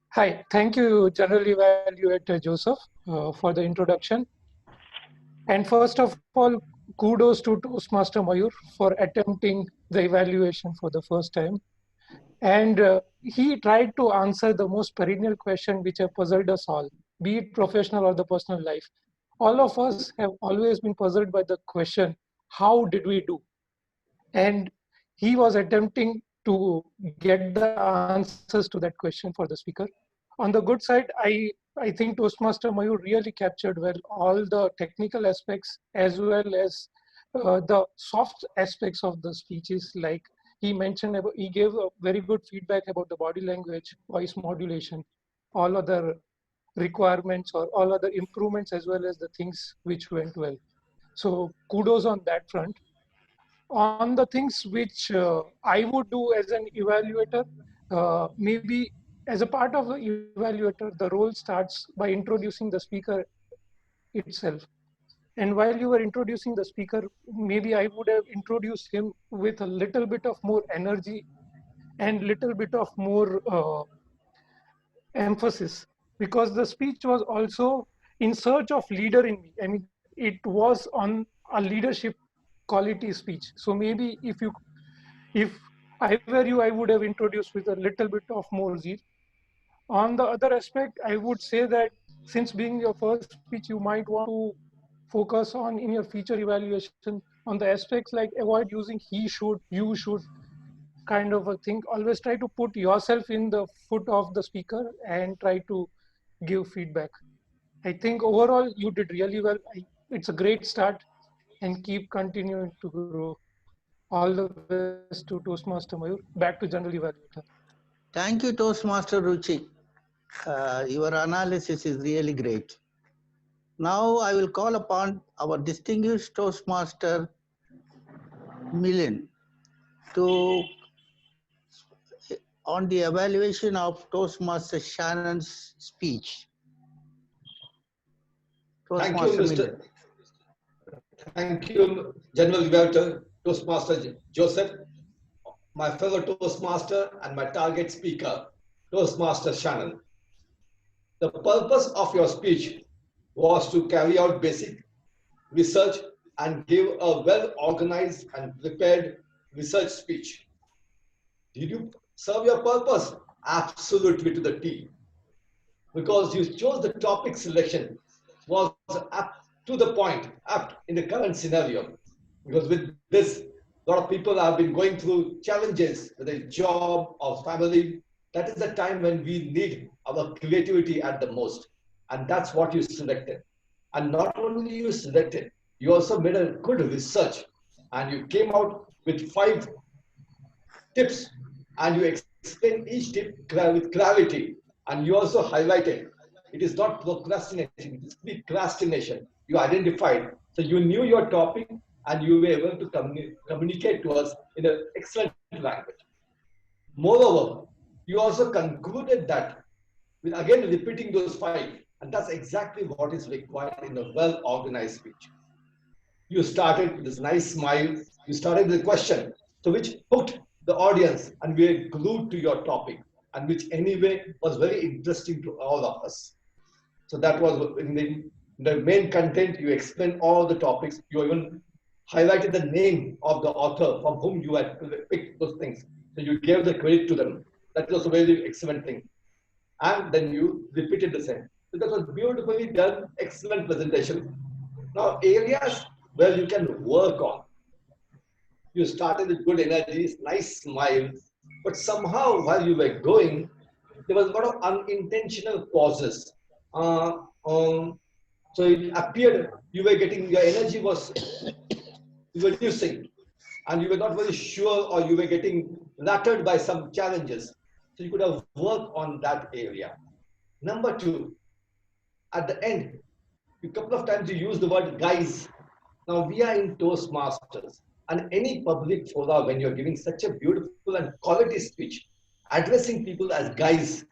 Hi, thank you, General Evaluator Joseph, for the introduction. And first of all, kudos to Toastmaster Mayur for attempting the evaluation for the first time. And he tried to answer the most perennial question which have puzzled us all, be it professional or the personal life. All of us have always been puzzled by the question, how did we do? And he was attempting to get the answers to that question for the speaker. On the good side, I think Toastmaster Mayur really captured well all the technical aspects as well as the soft aspects of the speeches. Like he mentioned, he gave a very good feedback about the body language, voice modulation, all other requirements or all other improvements, as well as the things which went well. So kudos on that front. On the things which I would do as an evaluator, maybe as a part of the evaluator, the role starts by introducing the speaker itself. And while you were introducing the speaker, maybe I would have introduced him with a little bit of more energy and little bit of more emphasis, because the speech was also in search of leader in me. I mean, it was on a leadership quality speech. So maybe if I were you, I would have introduced with a little bit of more zeal. On the other aspect, I would say that since being your first speech, you might want to focus on in your future evaluation on the aspects like avoid using he should, you should kind of a thing. Always try to put yourself in the foot of the speaker and try to give feedback. I think overall you did really well. It's a great start and keep continuing to grow. All the best to Toastmaster Mayur. Back to General Evaluator. Thank you, Toastmaster Ruchi. Your analysis is really great. Now I will call upon our distinguished Toastmaster Milan to on the evaluation of Toastmaster Shannon's speech. Thank you, Toastmaster Mr. Thank you, General Evaluator, Toastmaster Joseph, my fellow Toastmaster and my target speaker, Toastmaster Shannon. The purpose of your speech was to carry out basic research and give a well-organized and prepared research speech. Did you serve your purpose? Absolutely to the T. Because you chose the topic selection was up to the point, apt in the current scenario. Because with this, a lot of people have been going through challenges, whether it's job or family. That is the time when we need our creativity at the most. And that's what you selected. And not only you selected, you also made a good research. And you came out with 5 tips and you explained each tip with clarity. And you also highlighted it is not procrastination, it is precrastination. You identified. So you knew your topic and you were able to communicate to us in an excellent language. Moreover, you also concluded that with again repeating those 5, and that's exactly what is required in a well-organized speech. You started with this nice smile, you started with a question, so which hooked the audience and we were glued to your topic, and which anyway was very interesting to all of us. So that was in the main content, you explained all the topics, you even highlighted the name of the author from whom you had picked those things. So you gave the credit to them. That was a very excellent thing. And then you repeated the same. So that was beautifully done, excellent presentation. Now areas where you can work on. You started with good energy, nice smile, but somehow while you were going, there was a lot of unintentional pauses. So it appeared you were getting, your energy was reducing and you were not very sure or you were getting rattled by some challenges. So you could have worked on that area. Number 2, at the end, a couple of times you use the word guys. Now we are in Toastmasters and any public forum when you're giving such a beautiful and quality speech, addressing people as guys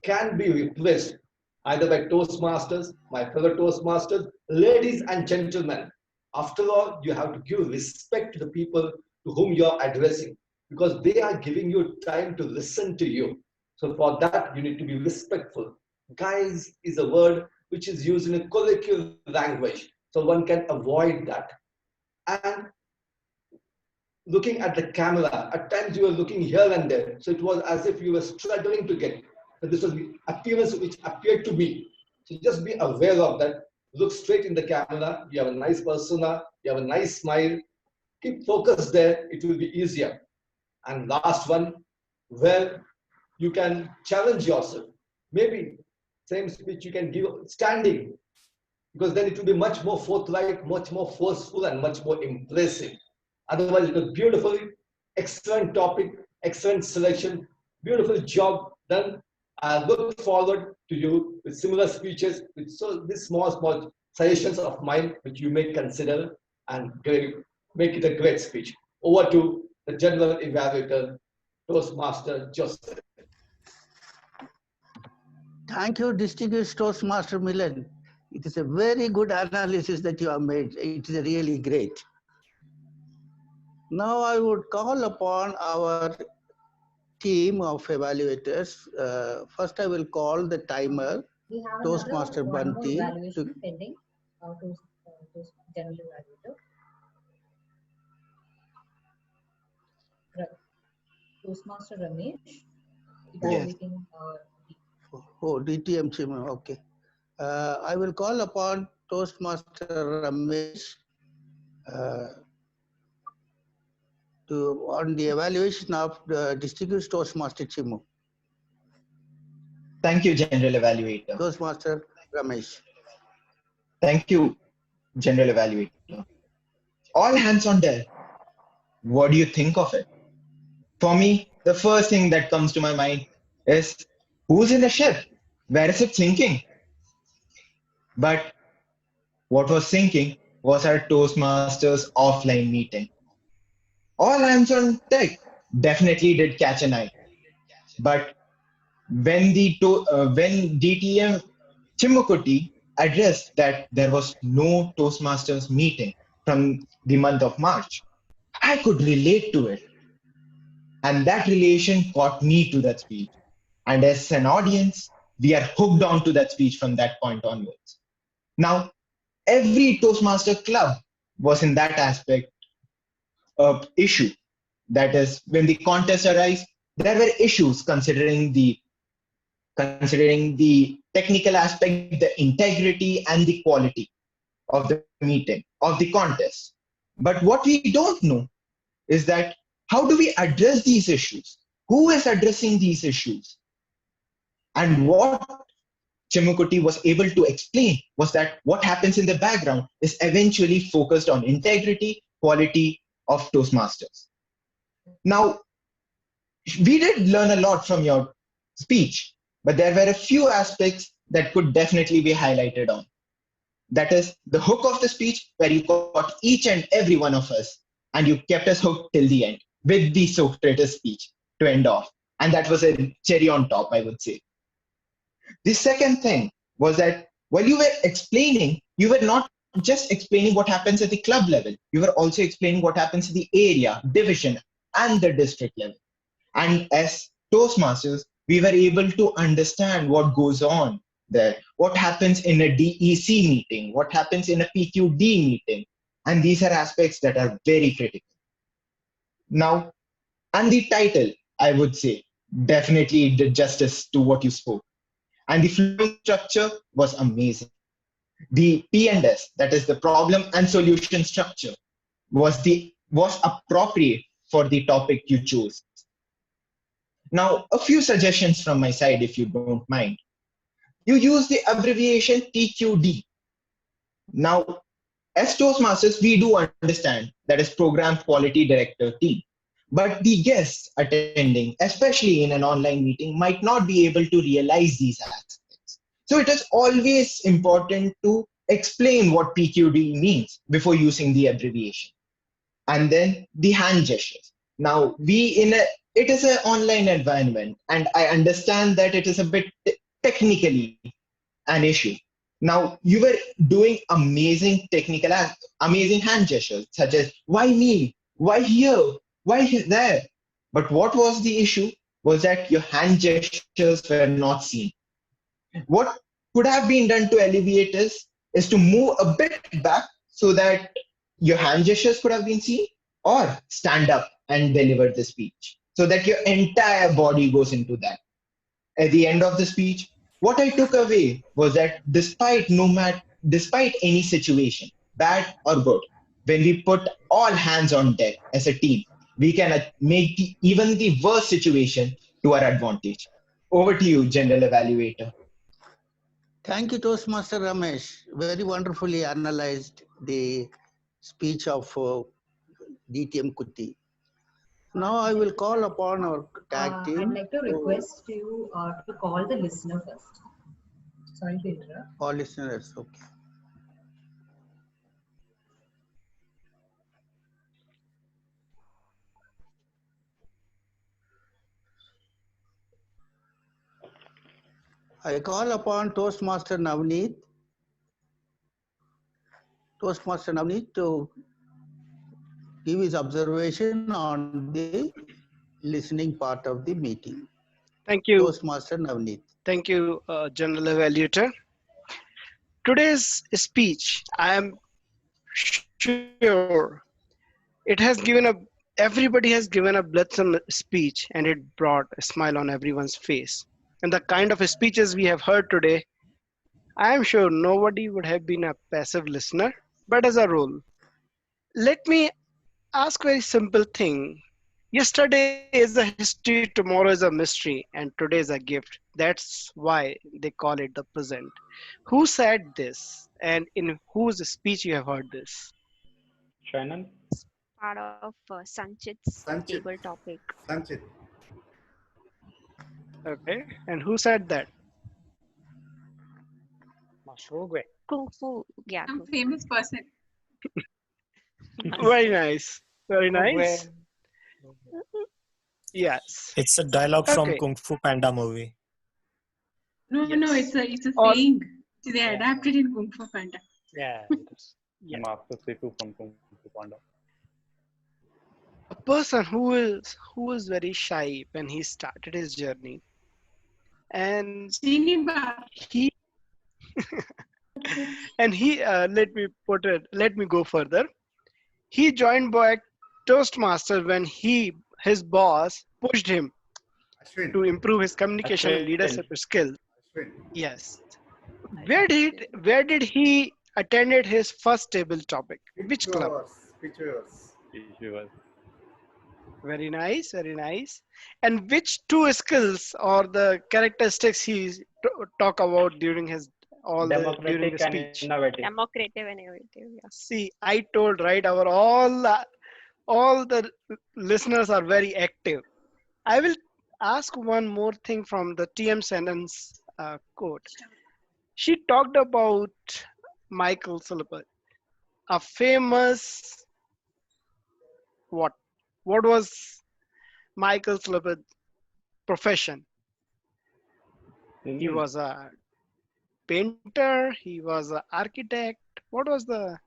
can be replaced either by Toastmasters, my fellow Toastmasters, ladies and gentlemen. After all, you have to give respect to the people to whom you're addressing because they are giving you time to listen to you. So for that, you need to be respectful. Guys is a word which is used in a colloquial language, so one can avoid that. And looking at the camera, at times you were looking here and there, so it was as if you were struggling to get. So this was the appearance which appeared to me. So just be aware of that. Look straight in the camera. You have a nice persona. You have a nice smile. Keep focused there. It will be easier. And last one, where you can challenge yourself. Maybe same speech you can give standing, because then it will be much more forthright, much more forceful, and much more impressive. Otherwise, it was beautifully, excellent topic, excellent selection, beautiful job done. I look forward to you with similar speeches, with these small suggestions of mine, which you may consider and make it a great speech. Over to the General Evaluator, Toastmaster Joseph. Thank you, distinguished Toastmaster Milan. It is a very good analysis that you have made. It is really great. Now I would call upon our team of evaluators. First, I will call the timer, We have Toastmaster one more Bunty. evaluation pending to General Evaluator. Right. Toastmaster Ramesh Yes. evaluating Oh, DTM Chima, okay. I will call upon Toastmaster Ramesh on the evaluation of the Distinguished Toastmaster Chimu. Thank you, General Evaluator. Toastmaster Ramesh. Thank you, General Evaluator. All hands on deck. What do you think of it? For me, the first thing that comes to my mind is who's in the ship? Where is it sinking? But what was sinking was our Toastmasters offline meeting. All hands on deck definitely did catch an eye. But when when DTM Chimukuti addressed that there was no Toastmasters meeting from the month of March, I could relate to it. And that relation caught me to that speech. And as an audience, we are hooked on to that speech from that point onwards. Now, every Toastmaster club was in that aspect issue. That is, when the contest arise, there were issues considering the technical aspect, the integrity, and the quality of the meeting, of the contest. But what we don't know is that how do we address these issues? Who is addressing these issues? And what Chimukuti was able to explain was that what happens in the background is eventually focused on integrity, quality of Toastmasters. Now, we did learn a lot from your speech, but there were a few aspects that could definitely be highlighted on. That is the hook of the speech, where you caught each and every one of us and you kept us hooked till the end with the Socrates speech to end off. And that was a cherry on top, I would say. The second thing was that while you were explaining, you were not just explaining what happens at the club level, you were also explaining what happens at the area, division, and the district level. And as Toastmasters, we were able to understand what goes on there, what happens in a DEC meeting, what happens in a PQD meeting. And these are aspects that are very critical. Now, and the title, I would say, definitely did justice to what you spoke. And the flowing structure was amazing. The P&S, that is the problem and solution structure, was appropriate for the topic you chose. Now, a few suggestions from my side, if you don't mind. You use the abbreviation TQD. Now, as Toastmasters, we do understand that is Program Quality Director team. But the guests attending, especially in an online meeting, might not be able to realize these aspects. So it is always important to explain what PQD means before using the abbreviation. And then the hand gestures. Now, it is an online environment, and I understand that it is a bit technically an issue. Now, you were doing amazing hand gestures, such as, why me? Why here? Why there? But what was the issue was that your hand gestures were not seen. What could have been done to alleviate this is to move a bit back so that your hand gestures could have been seen, or stand up and deliver the speech so that your entire body goes into that. At the end of the speech, what I took away was that despite any situation, bad or good, when we put all hands on deck as a team, we can make even the worst situation to our advantage. Over to you, General Evaluator. Thank you, Toastmaster Ramesh. Very wonderfully analyzed the speech of DTM Kuti. Now I will call upon our tag team. I'd like to request you to call the listener first. Sorry to interrupt. All listeners, okay. I call upon Toastmaster Navneet. Toastmaster Navneet to give his observation on the listening part of the meeting. Thank you. Toastmaster Navneet. Thank you, General Evaluator. Today's speech, I am sure it has given a Everybody has given a blithesome speech and it brought a smile on everyone's face. And the kind of speeches we have heard today, I am sure nobody would have been a passive listener, but as a role. Let me ask a very simple thing. Yesterday is a history, tomorrow is a mystery, and today is a gift. That's why they call it the present. Who said this, and in whose speech you have heard this? Shannon? Part of Sanchit's table topic. Sanchit. Okay, and who said that? Kung Fu. Yeah. Some famous person. Very nice. Very nice. Yes. It's a dialogue from Okay. Kung Fu Panda movie. No, it's a Or- saying. They adapted in Kung Fu Panda. Yeah. Yeah. Master Sifu from Kung Fu Panda. A person who is very shy when he started his journey, and he and he let me go further. He joined back Toastmaster when his boss pushed him to improve his communication and leadership skills. Yes. Where did he attended his first table topic? Which club? Pitchers. Very nice, very nice. And which two skills or the characteristics he talk about during his during the speech? Democratic and innovative. Yes. See, I told right, our all the listeners are very active. I will ask one more thing from the TM Shannon's quote. She talked about Michael Sullivan, a famous what? What was Michael Sullivan's profession? He was a painter. He was an architect. What was the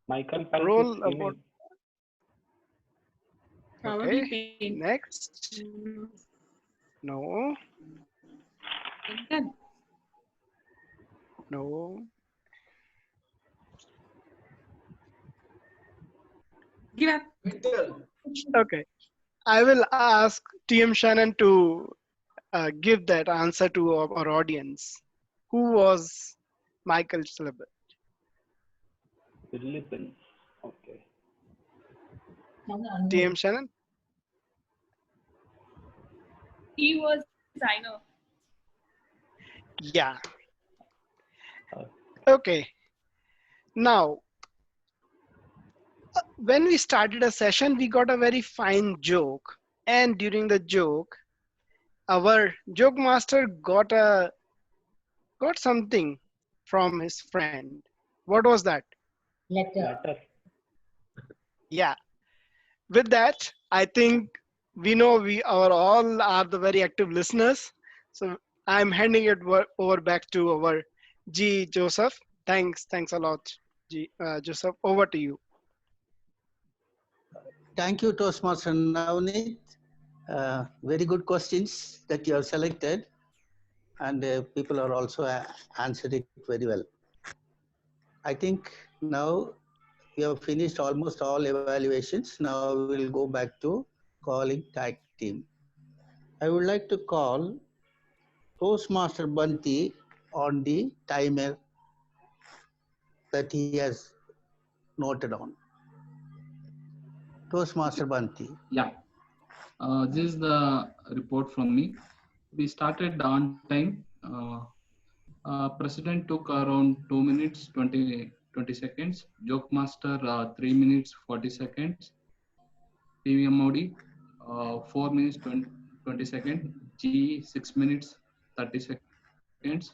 Michael role Phelps' about? Probably Okay. paint. Next. No. Painter. No. Give up. Okay. I will ask TM Shannon to give that answer to our audience. Who was Michael Sullivan? Philippines. Okay. TM Shannon? He was designer. Yeah. Okay. Now, when we started a session, we got a very fine joke. And during the joke, our joke master got something from his friend. What was that? Letter. Yeah. With that, I think we know we are all are the very active listeners. So I'm handing it over back to our G. Joseph. Thanks a lot, G. Joseph. Over to you. Thank you, Toastmaster Navneet. Very good questions that you have selected, and people are also answered it very well. I think now we have finished almost all evaluations. Now we will go back to calling tag team. I would like to call Toastmaster Banti on the timer that he has noted on. Toastmaster Banti. Yeah. This is the report from me. We started on time. President took around 2 minutes 20 seconds. Joke Master 3 minutes 40 seconds. PVMOD 4 minutes 20 seconds. G 6 minutes 30 seconds.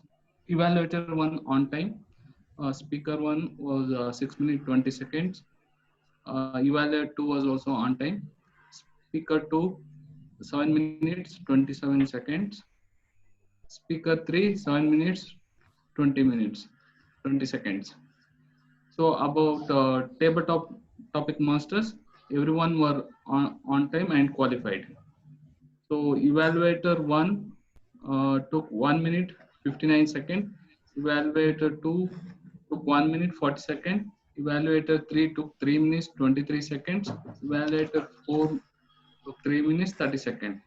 Evaluator 1 on time. Speaker 1 was 6 minutes 20 seconds. Evaluator 2 was also on time. Speaker 2 7 minutes 27 seconds. Speaker 3 7 minutes 20 seconds. So about tabletop topic masters, everyone were on time and qualified. So evaluator 1 took 1 minute 59 seconds. Evaluator 2 took 1 minute 40 seconds. Evaluator 3 took 3 minutes 23 seconds. Evaluator 4 took 3 minutes 30 seconds.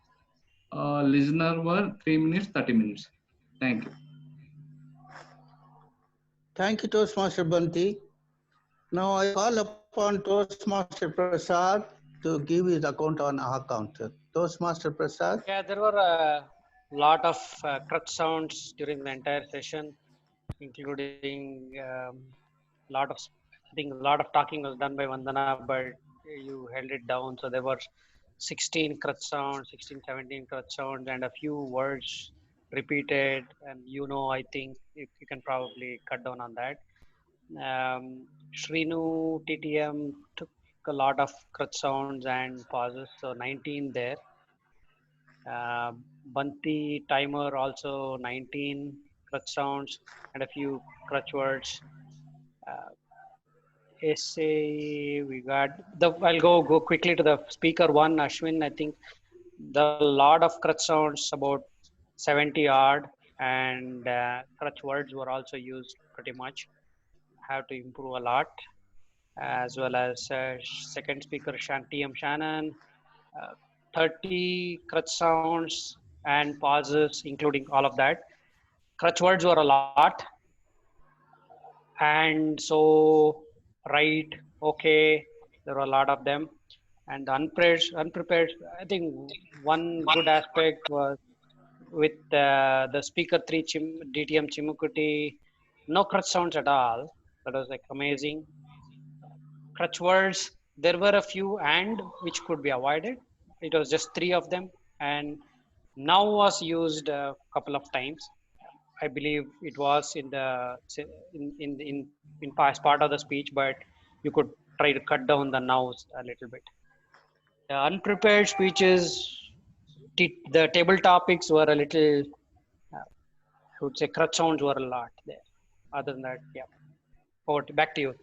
Listener were 3 minutes 30 minutes. Thank you. Thank you, Toastmaster Banti. Now I call upon Toastmaster Prasad to give his account on our counter. Toastmaster Prasad. Yeah, there were a lot of crutch sounds during the entire session, including lot of, I think a lot of talking was done by Vandana, but you held it down. So there were 16 crutch sounds, 16, 17 crutch sounds, and a few words repeated. And I think you can probably cut down on that. Shrinu TTM took a lot of crutch sounds and pauses, so 19 there. Banti timer also 19 crutch sounds and a few crutch words. Essay we got the. I'll go quickly to the speaker one, Ashwin. I think the lot of crutch sounds, about 70 odd, and crutch words were also used pretty much. Have to improve a lot, as well as second speaker TM Shannon. 30 crutch sounds and pauses, including all of that. Crutch words were a lot, and so right, okay, there were a lot of them. And unprepared, I think one good aspect was with the speaker 3 DTM Chimukuti, no crutch sounds at all. That was like amazing. Crutch words, there were a few and which could be avoided. It was just 3 of them, and now was used a couple of times. I believe it was in the in past part of the speech, but you could try to cut down the nows a little bit. The unprepared speeches, the table topics were a little, I would say crutch sounds were a lot there. Other than that, yeah. Back to you.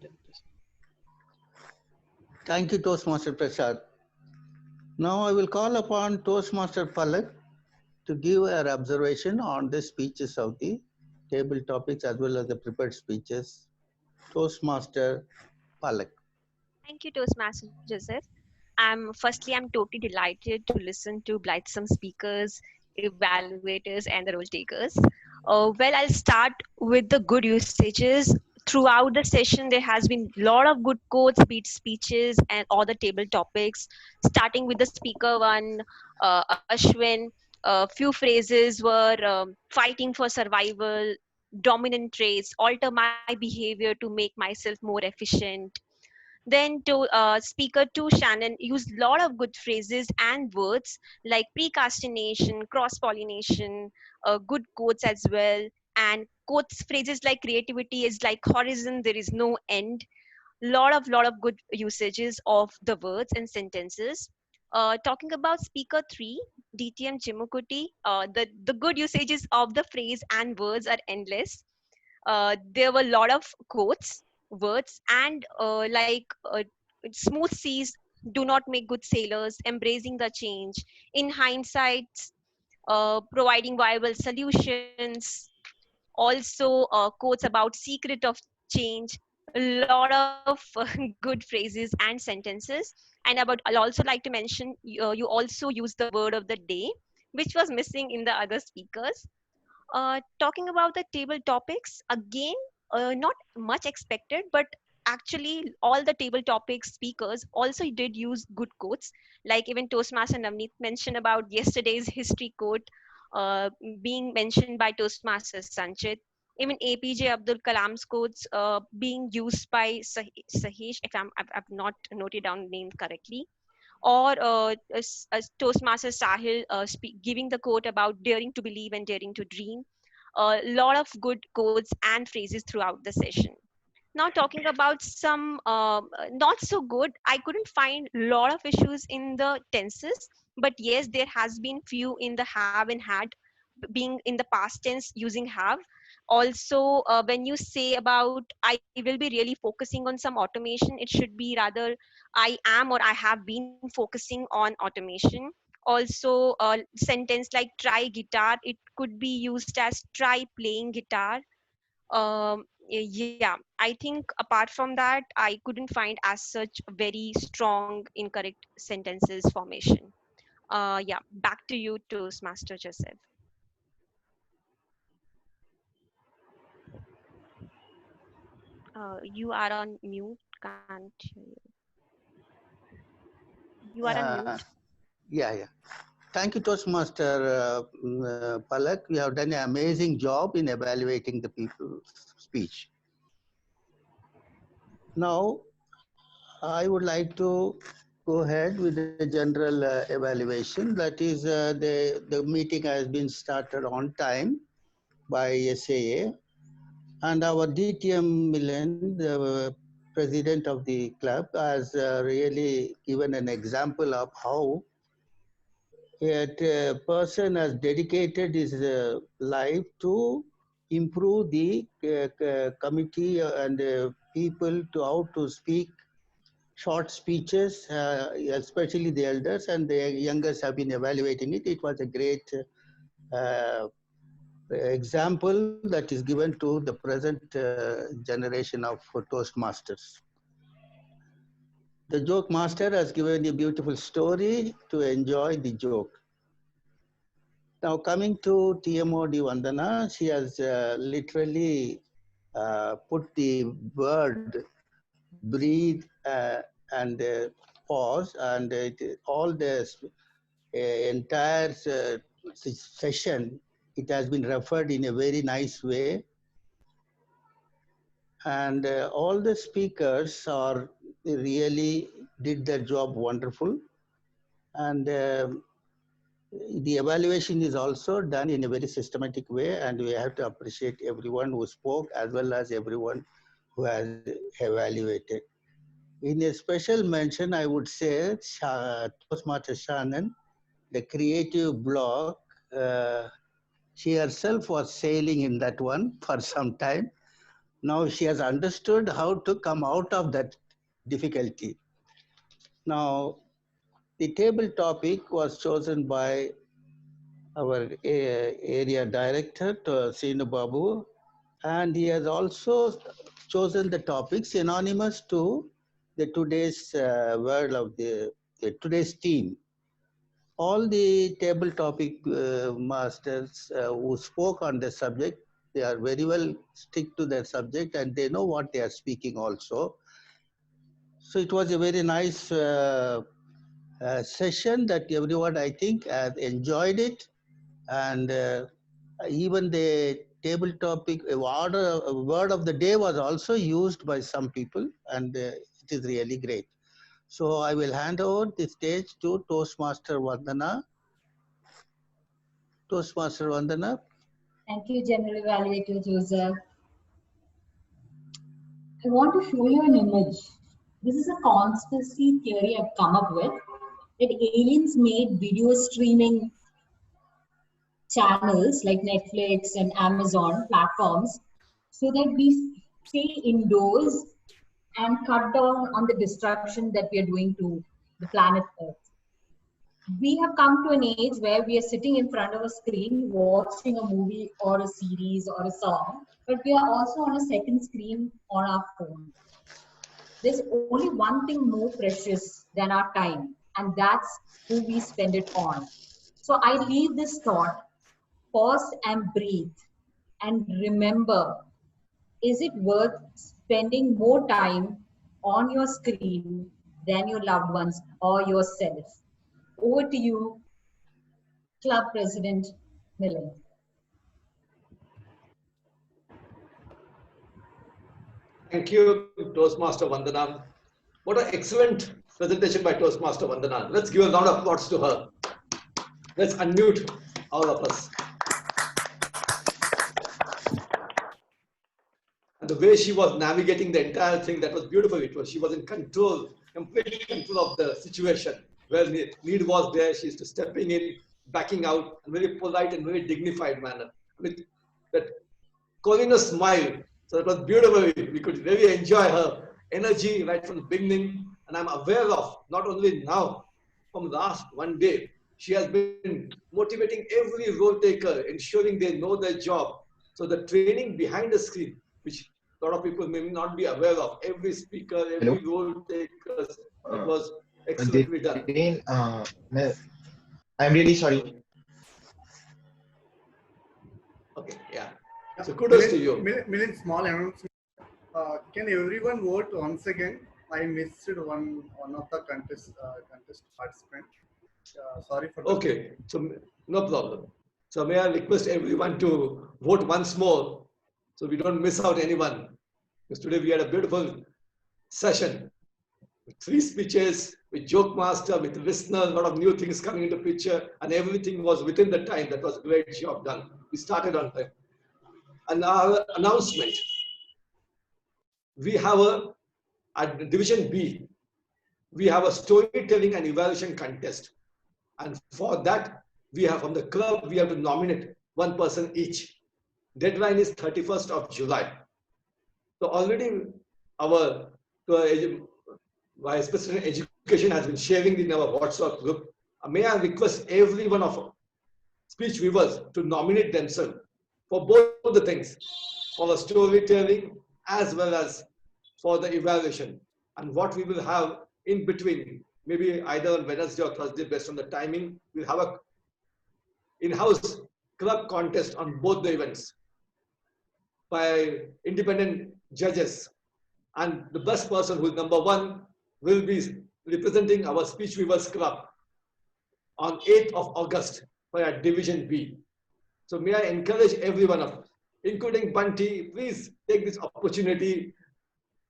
Thank you, Toastmaster Prasad. Now I will call upon Toastmaster Palak to give her observation on the speeches of the table topics as well as the prepared speeches. Toastmaster Palak. Thank you, Toastmaster Joseph. I'm totally delighted to listen to blithesome speakers, evaluators, and the role takers. Well, I'll start with the good usages. Throughout the session, there has been a lot of good quotes, speeches, and all the table topics. Starting with the speaker one, Ashwin, a few phrases were fighting for survival, dominant traits, alter my behavior to make myself more efficient. Then to speaker 2 Shannon used a lot of good phrases and words like precastination, cross pollination, good quotes as well, and quotes phrases like creativity is like horizon, there is no end. Lot of good usages of the words and sentences. Talking about speaker 3 DTM Chimukuti, the good usages of the phrase and words are endless. There were a lot of quotes, words, and smooth seas do not make good sailors, embracing the change. In hindsight, providing viable solutions. Also, quotes about secret of change. A lot of good phrases and sentences. And I'll also like to mention you also use the word of the day, which was missing in the other speakers. Talking about the table topics, again, not much expected, but actually all the table topics speakers also did use good quotes. Like even Toastmaster Navneet mentioned about yesterday's history quote being mentioned by Toastmaster Sanchit. Even APJ Abdul Kalam's quotes being used by Sahish, if I've not noted down the name correctly, or Toastmaster Sahil giving the quote about daring to believe and daring to dream. A lot of good quotes and phrases throughout the session. Now talking about some not so good, I couldn't find a lot of issues in the tenses, but yes, there has been few in the have and had, being in the past tense using have. Also, when you say about I will be really focusing on some automation, it should be rather I am or I have been focusing on automation. Also, a sentence like try guitar, it could be used as try playing guitar. Yeah, I think apart from that, I couldn't find as such very strong incorrect sentences formation. Yeah, back to you, Toastmaster Joseph. You are on mute. Can't hear you. You are on mute. Yeah. Thank you, Toastmaster Palak. You have done an amazing job in evaluating the people's speech. Now, I would like to go ahead with the general evaluation. That is, the meeting has been started on time by SAA, and our DTM Milan, the president of the club, has really given an example of how a person has dedicated his life to improve the committee and people to how to speak short speeches, especially the elders, and the youngers have been evaluating it. It was a great example that is given to the present generation of Toastmasters. The joke master has given a beautiful story to enjoy the joke. Now coming to TMOD Vandana, she has literally put the word breathe and pause, and all the entire session, it has been referred in a very nice way. And all the speakers are really did their job wonderful. And the evaluation is also done in a very systematic way, and we have to appreciate everyone who spoke as well as everyone who has evaluated. In a special mention, I would say Toastmaster Shannon, the creative block, she herself was sailing in that one for some time. Now she has understood how to come out of that difficulty. Now, the table topic was chosen by our area director, Sinu Babu, and he has also chosen the topic synonymous to the today's word of the today's theme. All the table topic masters who spoke on the subject, they are very well stick to their subject and they know what they are speaking also. So it was a very nice session that everyone, I think, has enjoyed it. And even the table topic word of the day was also used by some people, and it is really great. So I will hand over the stage to Toastmaster Vandana. Toastmaster Vandana. Thank you, General Evaluator Joseph. I want to show you an image. This is a conspiracy theory I've come up with, that aliens made video streaming channels like Netflix and Amazon platforms so that we stay indoors and cut down on the destruction that we are doing to the planet Earth. We have come to an age where we are sitting in front of a screen watching a movie or a series or a song, but we are also on a second screen on our phone. There's only one thing more precious than our time, and that's who we spend it on. So I leave this thought: pause and breathe and remember, is it worth spending more time on your screen than your loved ones or yourself? Over to you, Club President Milan. Thank you, Toastmaster Vandana. What an excellent presentation by Toastmaster Vandana. Let's give a round of applause to her. Let's unmute all of us. And the way she was navigating the entire thing, that was beautiful. She was in control, complete control of the situation. Where need was there, she's just stepping in, backing out, in a very polite and very dignified manner. With that calling a smile. So it was beautiful. We could really enjoy her energy right from the beginning. And I'm aware of, not only now, from last one day, she has been motivating every role taker, ensuring they know their job. So the training behind the screen, which a lot of people may not be aware of. Every speaker, every role taker, it was excellently done. Jane, I'm really sorry. Okay, yeah. So kudos to you. Milind, small announcement. Can everyone vote once again? I missed one of the contest participant. Sorry for that. Okay, so no problem. So may I request everyone to vote once more, so we don't miss out anyone. Because today we had a beautiful session with 3 speeches, with joke master, with listener, a lot of new things coming into picture, and everything was within the time. That was a great job done. We started on time. And our announcement, we have at Division B, we have a storytelling and evaluation contest. And for that, we have from the club, we have to nominate 1 person each. Deadline is 31st of July. So already our Vice President Education has been sharing in our WhatsApp group. May I request every one of speech viewers to nominate themselves for both the things, for the storytelling as well as for the evaluation. And what we will have in between, maybe either on Wednesday or Thursday based on the timing, we'll have a in-house club contest on both the events by independent judges. And the best person who is number 1 will be representing our Speech Weavers Club on 8th of August for our Division B. So may I encourage everyone of us, including Bunty, please take this opportunity,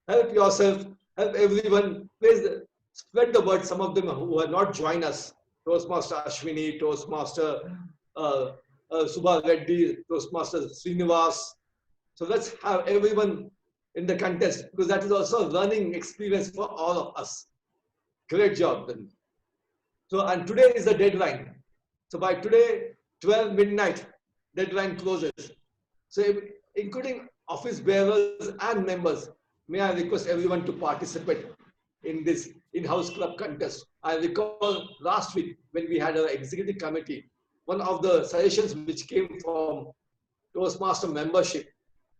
help yourself, help everyone, please spread the word. Some of them who have not joined us, Toastmaster Ashwini, Toastmaster Subha Reddy, Toastmaster Srinivas. So let's have everyone in the contest, because that is also a learning experience for all of us. Great job then. So, and today is the deadline. So by today, 12 midnight, deadline closes. So including office bearers and members, may I request everyone to participate in this in-house club contest. I recall last week when we had our executive committee, one of the suggestions which came from Toastmaster membership,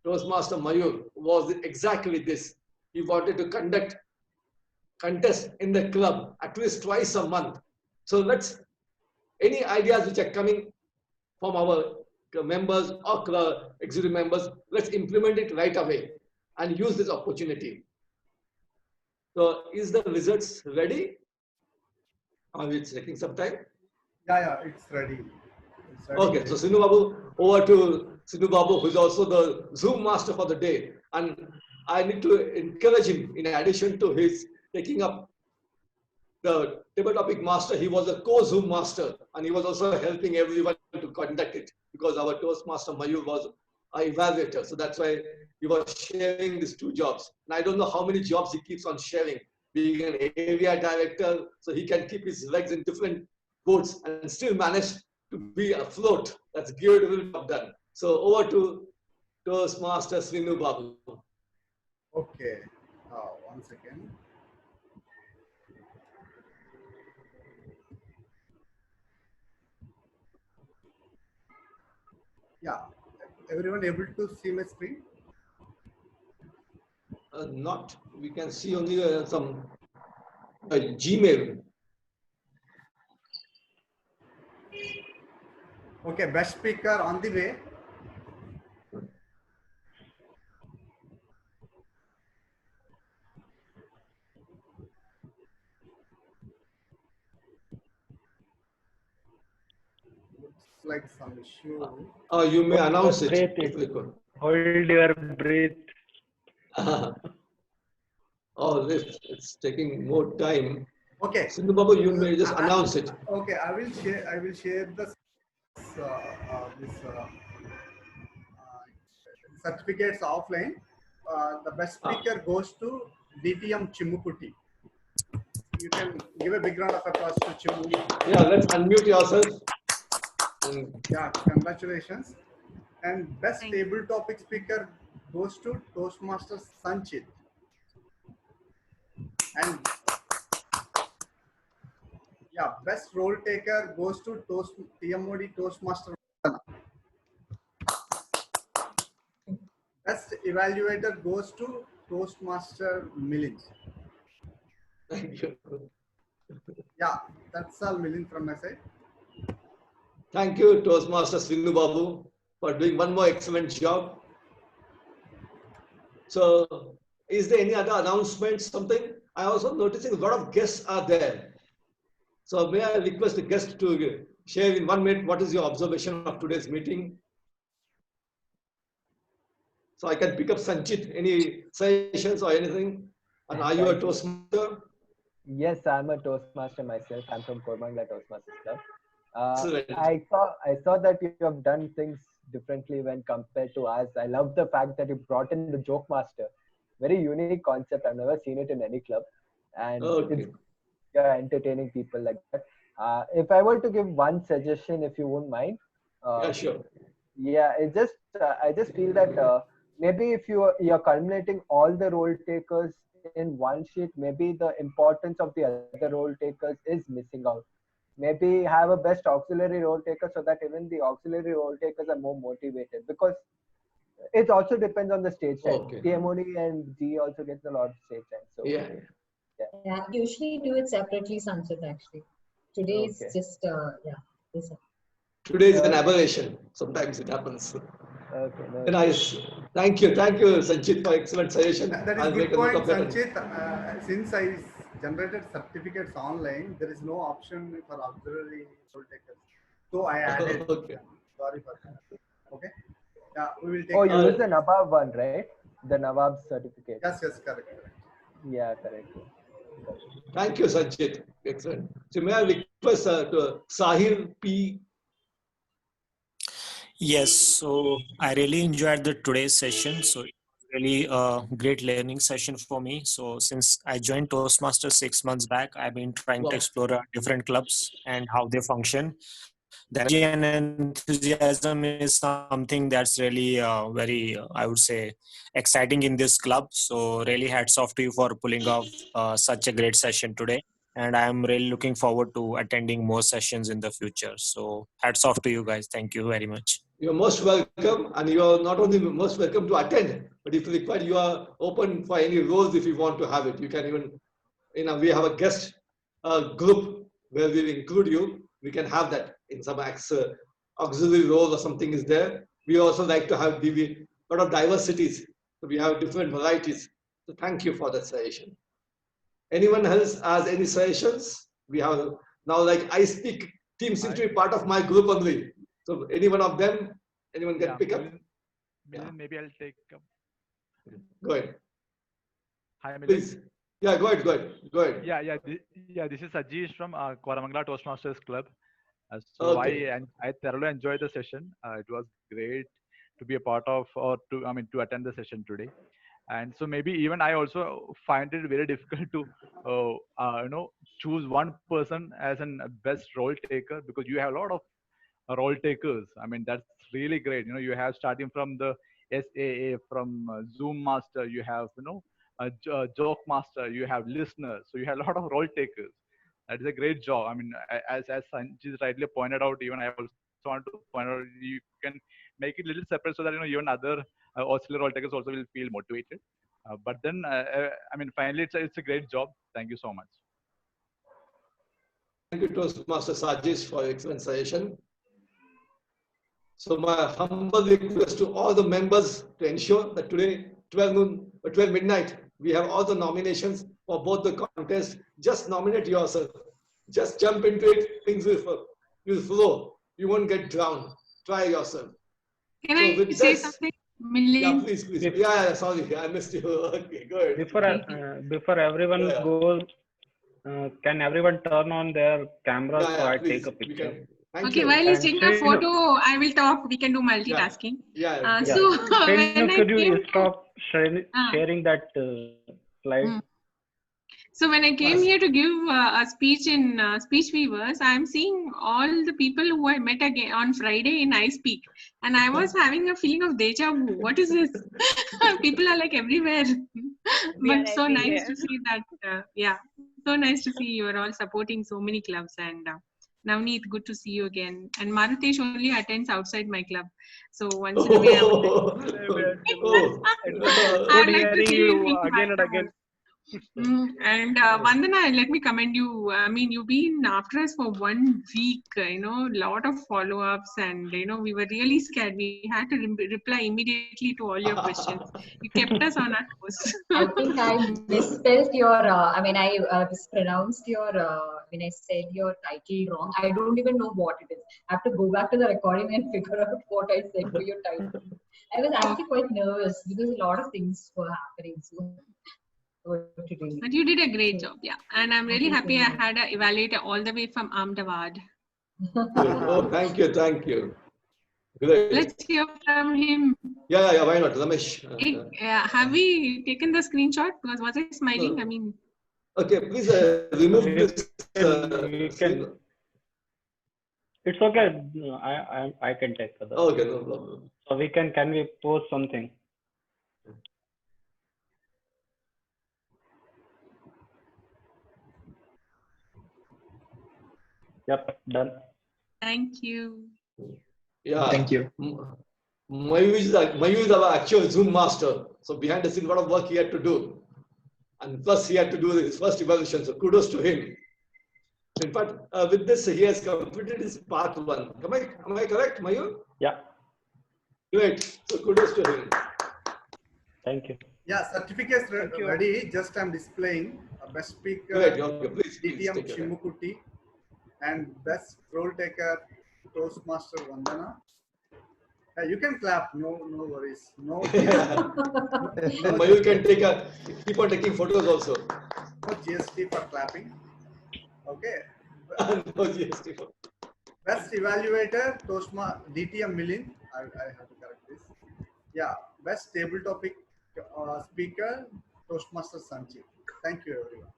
Toastmaster Mayur, was exactly this. He wanted to conduct contest in the club at least twice a month. So let's, any ideas which are coming from our members or executive members, let's implement it right away and use this opportunity. So is the results ready? Are we taking some time? Yeah, it's ready. Okay, so Sinu Babu, over to Sinu Babu, who is also the Zoom master for the day. And I need to encourage him, in addition to his taking up the table topic master, he was a co-Zoom master, and he was also helping everyone to conduct it, because our Toastmaster Mayur was an evaluator. So that's why he was sharing these 2 jobs. And I don't know how many jobs he keeps on sharing, being an area director, so he can keep his legs in different boats and still manage to be afloat. That's beautiful job done. So over to Toastmaster Srinu Babu. Okay, 1 second. Yeah, everyone able to see my screen? Not, we can see only some Gmail. Okay, best speaker on the way. Looks like some issue. You may announce it. Hold your breath. Oh, it's taking more time. Okay. Sindhu Babu, you may just announce it. Okay, I will share the certificates offline. The best speaker goes to DTM Chimmukutti. You can give a big round of applause to Chimmu. Yeah, let's unmute yourself. Yeah, congratulations. And best table topic speaker goes to Toastmaster Sanchit. And yeah, best role taker goes to TMOD Toastmaster. Best evaluator goes to Toastmaster Milind. Thank you. Yeah, that's all, Milind, from my side. Thank you, Toastmaster Srinnu Babu, for doing one more excellent job. So, is there any other announcement, something? I also noticing a lot of guests are there. So, may I request the guest to share in 1 minute what is your observation of today's meeting? So, I can pick up Sanchit, any suggestions or anything? And are you a Toastmaster? Yes, I'm a Toastmaster myself. I'm from Koramangala Toastmasters Club. Excellent. I saw that you have done things differently when compared to us. I love the fact that you brought in the Joke Master. Very unique concept. I've never seen it in any club, and it's entertaining people like that. If I were to give one suggestion, if you wouldn't mind, Yeah, sure. yeah, I just feel that maybe if you're culminating all the role takers in one sheet, maybe the importance of the other role takers is missing out. Maybe have a best auxiliary role taker so that even the auxiliary role takers are more motivated, because it also depends on the stage time. Okay. TMOD and G also gets a lot of stage time. So Yeah, usually do it separately, Sanchit, actually. Today is Okay. just, this. Today is an aberration. Sometimes it happens. Okay. No, Nice. Thank you, Sanchit, for excellent suggestion. That is I'll good make a note point, of that. Sanchit. Since I generated certificates online, there is no option for auxiliary role takers. So I added. Okay. Sorry for that. Okay. Yeah, we will take. Oh, you use the Nawab one, right? The Nawab certificate. Yes, correct. Yeah, correct. Thank you, Sanchit. Excellent. So may I request to Sahil P. Yes, so I really enjoyed the today's session. So it was really a great learning session for me. So since I joined Toastmasters 6 months back, I've been trying to explore different clubs and how they function. The energy and enthusiasm is something that's really very, I would say, exciting in this club. So really hats off to you for pulling off such a great session today. And I'm really looking forward to attending more sessions in the future. So hats off to you guys. Thank you very much. You're most welcome, and you are not only most welcome to attend, but if required, you are open for any roles if you want to have it. You can even, we have a guest group where we'll include you. We can have that in some auxiliary role or something is there. We also like to have a lot of diversities. So we have different varieties. So thank you for that suggestion. Anyone else has any suggestions? We have now, like I speak, team seems to be part of my group only. So any one of them, anyone can pick up? Maybe I'll take. Go ahead. Hi, Milind. Please. Yeah, go ahead. Yeah. This is Ajish from Koramangala Toastmasters Club. Okay. I thoroughly enjoyed the session. It was great to be a part of, or to attend the session today. And so maybe even I also find it very difficult to choose one person as a best role taker, because you have a lot of role takers. I mean, that's really great. You have starting from the SAA, from Zoom Master, you have a Joke Master, you have listeners, so you have a lot of role takers. That is a great job. I mean, as Sanjit rightly pointed out, even I also want to point out, you can make it a little separate so that even other auxiliary role takers also will feel motivated. But then, I mean, finally, it's a great job. Thank you so much. Thank you, Toastmaster Sajesh, for your excellent suggestion. So my humble request to all the members to ensure that today, 12 midnight, we have all the nominations for both the contests. Just nominate yourself. Just jump into it. Things will flow. You won't get drowned. Try yourself. Can I say something? Yeah, please. Yeah, sorry, I missed you. Okay, go ahead. Before everyone goes, can everyone turn on their camera so I please, take a picture? Okay, while he's taking a photo, I will talk. We can do multitasking. So could you stop sharing that slide? So when I came here to give a speech in Speech Weavers, I'm seeing all the people who I met again on Friday in iSpeak, and I was having a feeling of deja vu. What is this? People are like everywhere. But so nice to see that. So nice to see you are all supporting so many clubs, and Navneet, good to see you again. And Marutesh only attends outside my club. So once in a way, I would Good hearing you again and again. And Vandana, let me commend you. I mean, you've been after us for 1 week, lot of follow-ups, and, we were really scared. We had to reply immediately to all your questions. You kept us on our toes. I think I misspelled your, I mispronounced your, when I said your title wrong. I don't even know what it is. I have to go back to the recording and figure out what I said for your title. I was actually quite nervous because a lot of things were happening. So. But you did a great job, yeah. And I'm really happy I had an evaluator all the way from Ahmedabad. Oh, thank you, thank you. Great. Let's hear from him. Yeah, why not? Ramesh. Have we taken the screenshot? Because was I smiling? I mean. Okay, please remove this. It's okay. I can take the. Okay, no problem. So can we post something? Yep, done. Thank you. Yeah. Thank you. Mayur is our actual Zoom master. So behind the scene, a lot of work he had to do. And plus he had to do his first evaluation. So kudos to him. In fact, with this, he has completed his part 1. Am I correct, Mayur? Yeah. Great. So kudos to him. Thank you. Yeah, certificates ready. Just I'm displaying best speaker. Great. Okay, please DTM take it. Chimukkutti. And best role taker, Toastmaster Vandana. You can clap, no worries. No. Mayur can keep on taking photos also. No GST for clapping. Okay. No GST for. Best evaluator, DTM Milind. I have to correct this. Yeah. Best table topic speaker, Toastmaster Sanjeev. Thank you, everyone.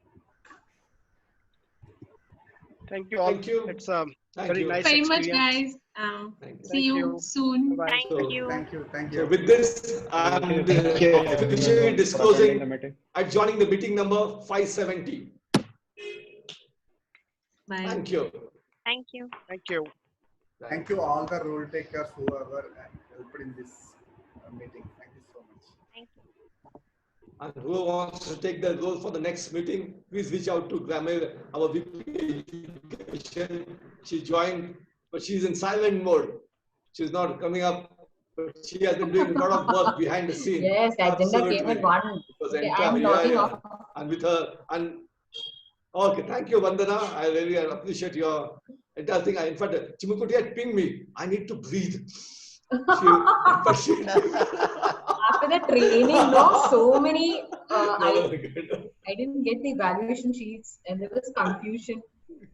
Thank you all. Thank you. It's a Thank very you. nice Very much, experience. guys. See you soon. Bye-bye. Thank you. Thank you. So with this, I'm officially disclosing joining the meeting number 570. Bye. Thank you. Thank you. Thank you. Thank you all the role takers whoever helped in this meeting. Thank you so much. Thank you. And who wants to take the role for the next meeting, please reach out to Grammar, our VP Education. She joined, but she's in silent mode. She's not coming up, but she has been doing a lot of work behind the scene. Yes, agenda came at 1. Okay, I'm logging off. And with her, okay, thank you, Vandana. I really appreciate your entire thing. In fact, Chimukkutti had pinged me. I need to breathe. After the training, so many, I didn't get the evaluation sheets and there was confusion.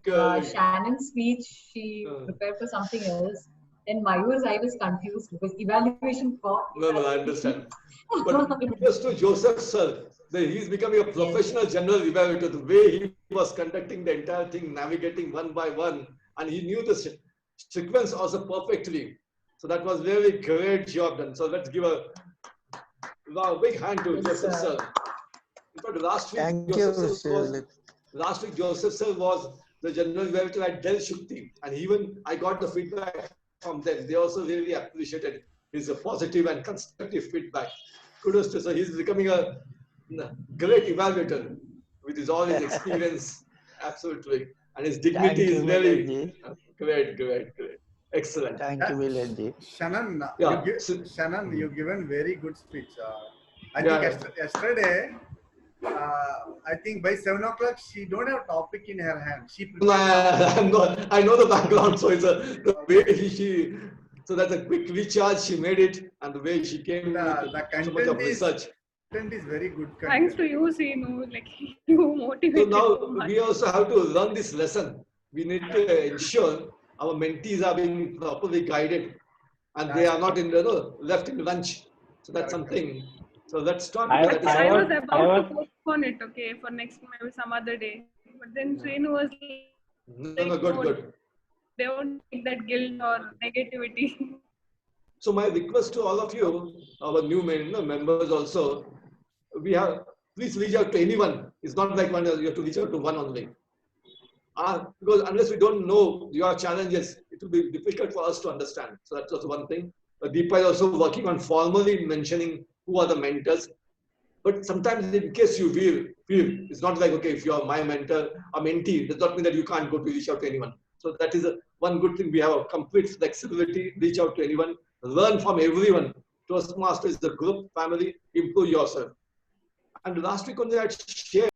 Shannon's speech, she prepared for something else. Then Mayur's, I was confused because evaluation for... No, I understand. But just to Joseph, sir, he's becoming a professional general evaluator. The way he was conducting the entire thing, navigating one by one, and he knew the sequence also perfectly. So that was very great job done. So let's give a big hand to Joseph sir. In fact, last week Joseph sir was the general evaluator at Dell Shukti, and even I got the feedback from them. They also really appreciated his positive and constructive feedback. Kudos to sir. He's becoming a great evaluator with all his experience, absolutely, and his dignity is very great. Excellent. Thank you, Vilenji. Shannon, Yeah. Shannon, you've given very good speech. I think yesterday, I think by 7 o'clock, she don't have topic in her hand. She I know the background, so it's the way so that's a quick recharge. She made it, and the way she came the so much of research. Content is very good. Content. Thanks to you, like you motivated. So now we also have to learn this lesson. We need to ensure our mentees are being properly guided, and they are not left in lunch. So that's something. So let's start. I was about to postpone it, okay, for next maybe some other day. But then Srinu was like, good. They won't take that guilt or negativity. So my request to all of you, our new members also, please reach out to anyone. It's not like you have to reach out to one only. Because unless we don't know your challenges, it will be difficult for us to understand. So that was one thing. Deepa is also working on formally mentioning who are the mentors. But sometimes in case you feel, it's not like, okay, if you are my mentor or mentee, does not mean that you can't go to reach out to anyone. So that is one good thing. We have a complete flexibility, reach out to anyone, learn from everyone. Toastmaster is the group, family, improve yourself. And last week only I shared